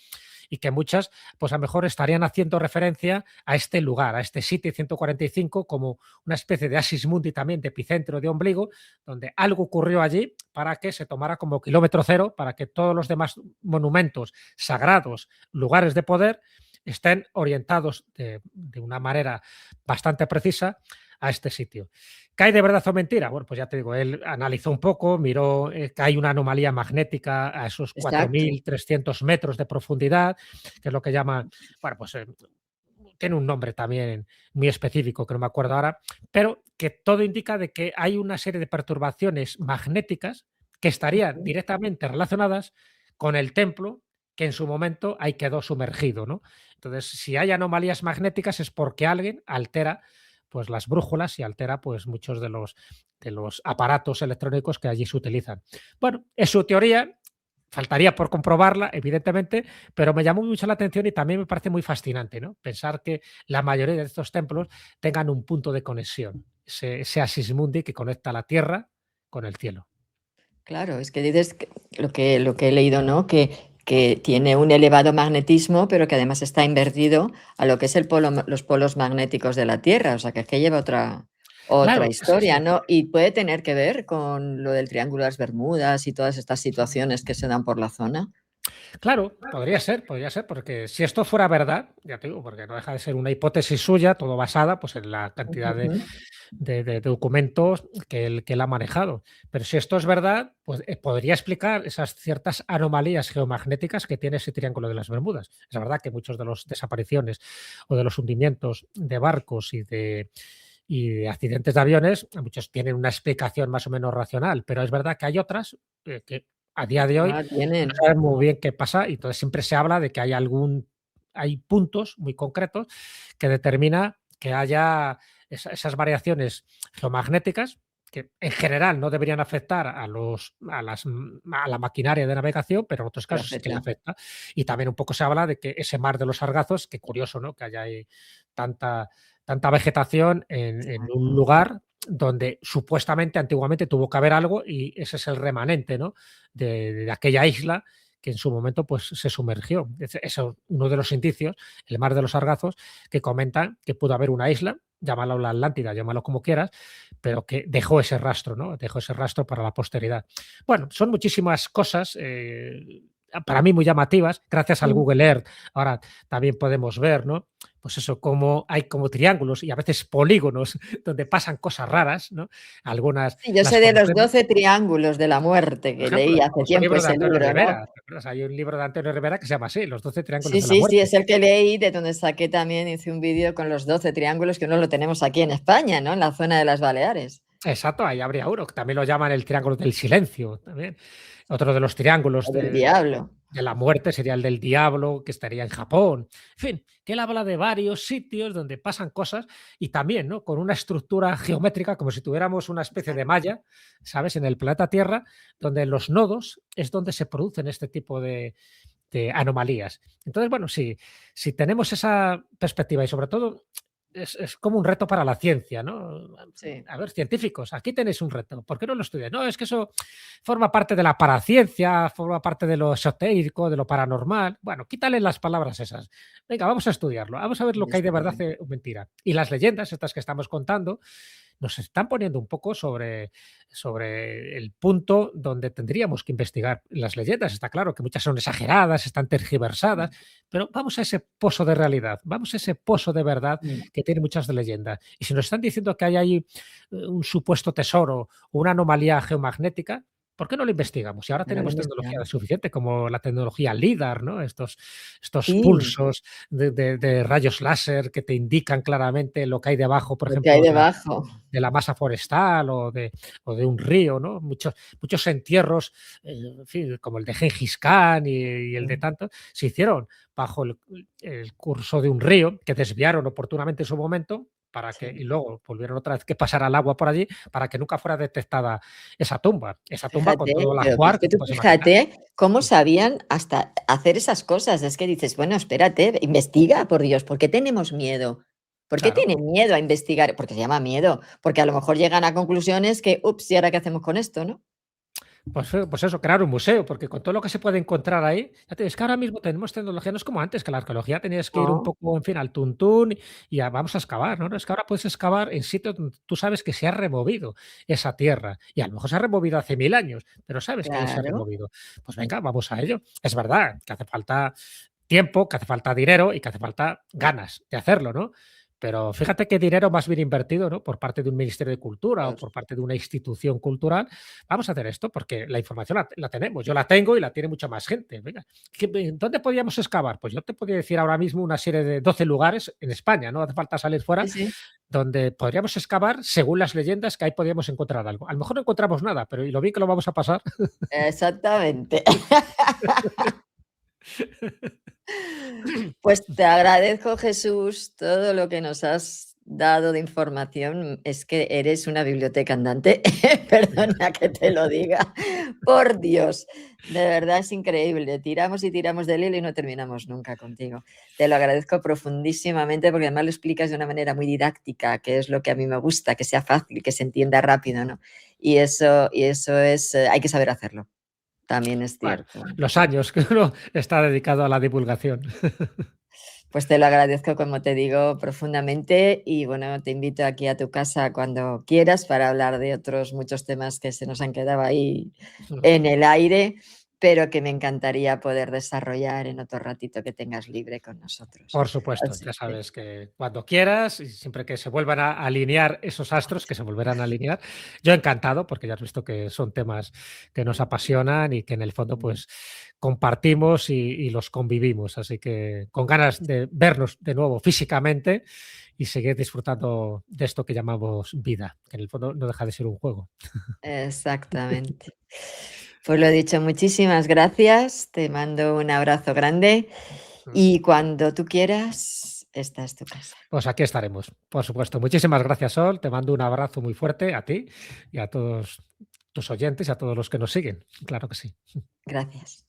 y que muchas, pues a lo mejor estarían haciendo referencia a este lugar, a este sitio 145, como una especie de asis mundi también, de epicentro, de ombligo, donde algo ocurrió allí para que se tomara como kilómetro cero, para que todos los demás monumentos sagrados, lugares de poder, estén orientados de una manera bastante precisa a este sitio. ¿Que hay de verdad o mentira? Bueno, pues ya te digo, él analizó un poco, miró que hay una anomalía magnética a esos
Exacto.
4.300 metros de profundidad, que es lo que llama, bueno, pues tiene un nombre también muy específico que no me acuerdo ahora, pero que todo indica de que hay una serie de perturbaciones magnéticas que estarían
Ujú.
directamente relacionadas con el templo que en su momento ahí quedó sumergido, ¿no? Entonces, si hay anomalías magnéticas es porque alguien altera pues las brújulas y altera pues muchos de los aparatos electrónicos que allí se utilizan. Bueno, es su teoría, faltaría por comprobarla, evidentemente, pero me llamó mucho la atención y también me parece muy fascinante, ¿no? Pensar que la mayoría de estos templos tengan un punto de conexión, ese Axis Mundi que conecta la Tierra con el cielo.
Claro, es que dices lo que he leído, ¿no? Que tiene un elevado magnetismo, pero que además está invertido a lo que es los polos magnéticos de la Tierra. O sea, que lleva otra
Claro, sí,
historia,
sí.
¿no? Y puede tener que ver con lo del Triángulo de las Bermudas y todas estas situaciones que se dan por la zona.
Claro, podría ser, porque si esto fuera verdad, ya te digo, porque no deja de ser una hipótesis suya, todo basada pues, en la cantidad
Ujú.
de documentos que él ha manejado. Pero si esto es verdad, pues podría explicar esas ciertas anomalías geomagnéticas que tiene ese Triángulo de las Bermudas. Es verdad que muchos de los desapariciones o de los hundimientos de barcos y de accidentes de aviones, muchos tienen una explicación más o menos racional, pero es verdad que hay otras que a día de hoy
Ah,
no
tienen.
sabes muy bien qué pasa y entonces siempre se habla de que hay puntos muy concretos que determina que haya esas variaciones geomagnéticas que en general no deberían afectar a la maquinaria de navegación, pero en otros
Que
casos sí que le
afecta.
afecta. Y también un poco se habla de que ese mar de los Sargazos, que curioso, ¿no? Que haya ahí tanta, tanta vegetación en un lugar donde supuestamente antiguamente tuvo que haber algo y ese es el remanente, ¿no? De aquella isla que en su momento pues se sumergió. Es uno de los indicios, el mar de los Sargazos, que comentan que pudo haber una isla, llámalo la Atlántida, llámalo como quieras, pero que dejó ese rastro, ¿no? Dejó ese rastro para la posteridad. Bueno, son muchísimas cosas. Para mí muy llamativas, gracias al
Mm.
Google Earth, ahora también podemos ver, ¿no? Pues eso, como hay como triángulos y a veces polígonos donde pasan cosas raras, ¿no? Algunas
Sí, yo
las
sé de los
conocemos.
12 triángulos de la muerte
Por
que
ejemplo,
leí
el
hace
famoso
tiempo
libro de
ese
Antonio
libro, ¿no?
Rivera, ¿te acuerdas? Hay un libro de Antonio Rivera que se llama así, Los 12 triángulos
Sí,
de la
sí, sí,
muerte.
es el que leí, de donde saqué también, hice un vídeo con los 12 triángulos que no lo tenemos aquí en España, ¿no? En la zona de las Baleares.
Exacto, ahí habría uno, que también lo llaman el triángulo del silencio, también. Otro de los triángulos
O del diablo.
de la muerte sería el del diablo, que estaría en Japón. En fin, que él habla de varios sitios donde pasan cosas y también, ¿no? Con una estructura geométrica, como si tuviéramos una especie de
Exacto.
malla, ¿sabes? En el planeta Tierra, donde los nodos es donde se producen este tipo de anomalías. Entonces, bueno, si tenemos esa perspectiva y sobre todo es como un reto para la ciencia, ¿no?
Sí.
A ver, científicos, aquí tenéis un reto, ¿por qué no lo estudiáis? No, es que eso forma parte de la paraciencia, forma parte de lo esotérico, de lo paranormal. Bueno, quítale las palabras esas. Venga, vamos a estudiarlo, vamos a ver lo que hay de
Desde
verdad
luego.
o mentira. Y las leyendas, estas que estamos contando, nos están poniendo un poco sobre el punto donde tendríamos que investigar. Las leyendas, está claro que muchas son exageradas, están tergiversadas, pero vamos a ese pozo de realidad, vamos a ese pozo de verdad
Mm.
que tiene muchas de leyendas. Y si nos están diciendo que hay ahí un supuesto tesoro o una anomalía geomagnética, ¿por qué no lo investigamos? Y ahora
No lo
tenemos tecnología
investigamos.
suficiente, como la tecnología LIDAR, ¿no? Estos
Sí,
pulsos de rayos láser que te indican claramente lo que hay debajo, por
lo que hay
ejemplo,
debajo.
de la masa forestal o de un río, ¿no? Muchos entierros, en fin, como el de Gengis Khan y el de
Mm.
tantos, se hicieron bajo el curso de un río que desviaron oportunamente en su momento para que,
Sí.
y luego volvieron otra vez que pasara el agua por allí para que nunca fuera detectada esa tumba con
Fíjate,
todo el
pero es
ajuar
que
que te
tú
puedes imaginar.
fíjate cómo sabían hasta hacer esas cosas. Es que dices, bueno, espérate, investiga, por Dios, ¿por qué tenemos miedo? ¿Por qué
Claro.
tienen miedo a investigar? Porque se llama miedo, porque a lo mejor llegan a conclusiones que, ups, ¿y ahora qué hacemos con esto, no?
Pues eso, crear un museo, porque con todo lo que se puede encontrar ahí, ya te es que ahora mismo tenemos tecnología, no es como antes, que la arqueología tenías que ir un
No,
poco, en fin, al tuntún y vamos a excavar, ¿no? No, es que ahora puedes excavar en sitios donde tú sabes que se ha removido esa tierra y a lo mejor se ha removido hace 1000 años, pero sabes que ahí se ha
claro.
removido. Pues venga, vamos a ello. Es verdad que hace falta tiempo, que hace falta dinero y que hace falta ganas de hacerlo, ¿no? Pero fíjate qué dinero más bien invertido, ¿no? Por parte de un ministerio de cultura o
Por
por parte de una institución cultural. Vamos a hacer esto porque la información la tenemos. Yo la tengo y la tiene mucha más gente. Venga, ¿dónde podríamos excavar? Pues yo te podría decir ahora mismo una serie de 12 lugares en España, no hace falta salir fuera,
sí, sí,
donde podríamos excavar según las leyendas que ahí podríamos encontrar algo. A lo mejor no encontramos nada, pero y lo bien que lo vamos a pasar.
exactamente. Pues te agradezco, Jesús, todo lo que nos has dado de información. Es que eres una biblioteca andante, perdona que te lo diga. Por Dios, de verdad es increíble. Tiramos y tiramos del hilo y no terminamos nunca contigo. Te lo agradezco profundísimamente porque además lo explicas de una manera muy didáctica, que es lo que a mí me gusta, que sea fácil, que se entienda rápido, ¿no? Y eso es, hay que saber hacerlo. También es
Bueno,
cierto.
los años que uno está dedicado a la divulgación.
Pues te lo agradezco, como te digo, profundamente y bueno, te invito aquí a tu casa cuando quieras para hablar de otros muchos temas que se nos han quedado ahí en el aire, pero que me encantaría poder desarrollar en otro ratito que tengas libre con nosotros.
Por supuesto,
Así
ya
que
sabes que cuando quieras y siempre que se vuelvan a alinear esos astros, que se volverán a alinear, yo encantado, porque ya has visto que son temas que nos apasionan y que en el fondo pues compartimos y los convivimos. Así que con ganas de vernos de nuevo físicamente y seguir disfrutando de esto que llamamos vida, que en el fondo no deja de ser un juego.
exactamente. Pues lo dicho, muchísimas gracias. Te mando un abrazo grande y cuando tú quieras, esta es tu casa.
Pues aquí estaremos, por supuesto. Muchísimas gracias, Sol. Te mando un abrazo muy fuerte a ti y a todos tus oyentes y a todos los que nos siguen. Claro que sí.
Gracias.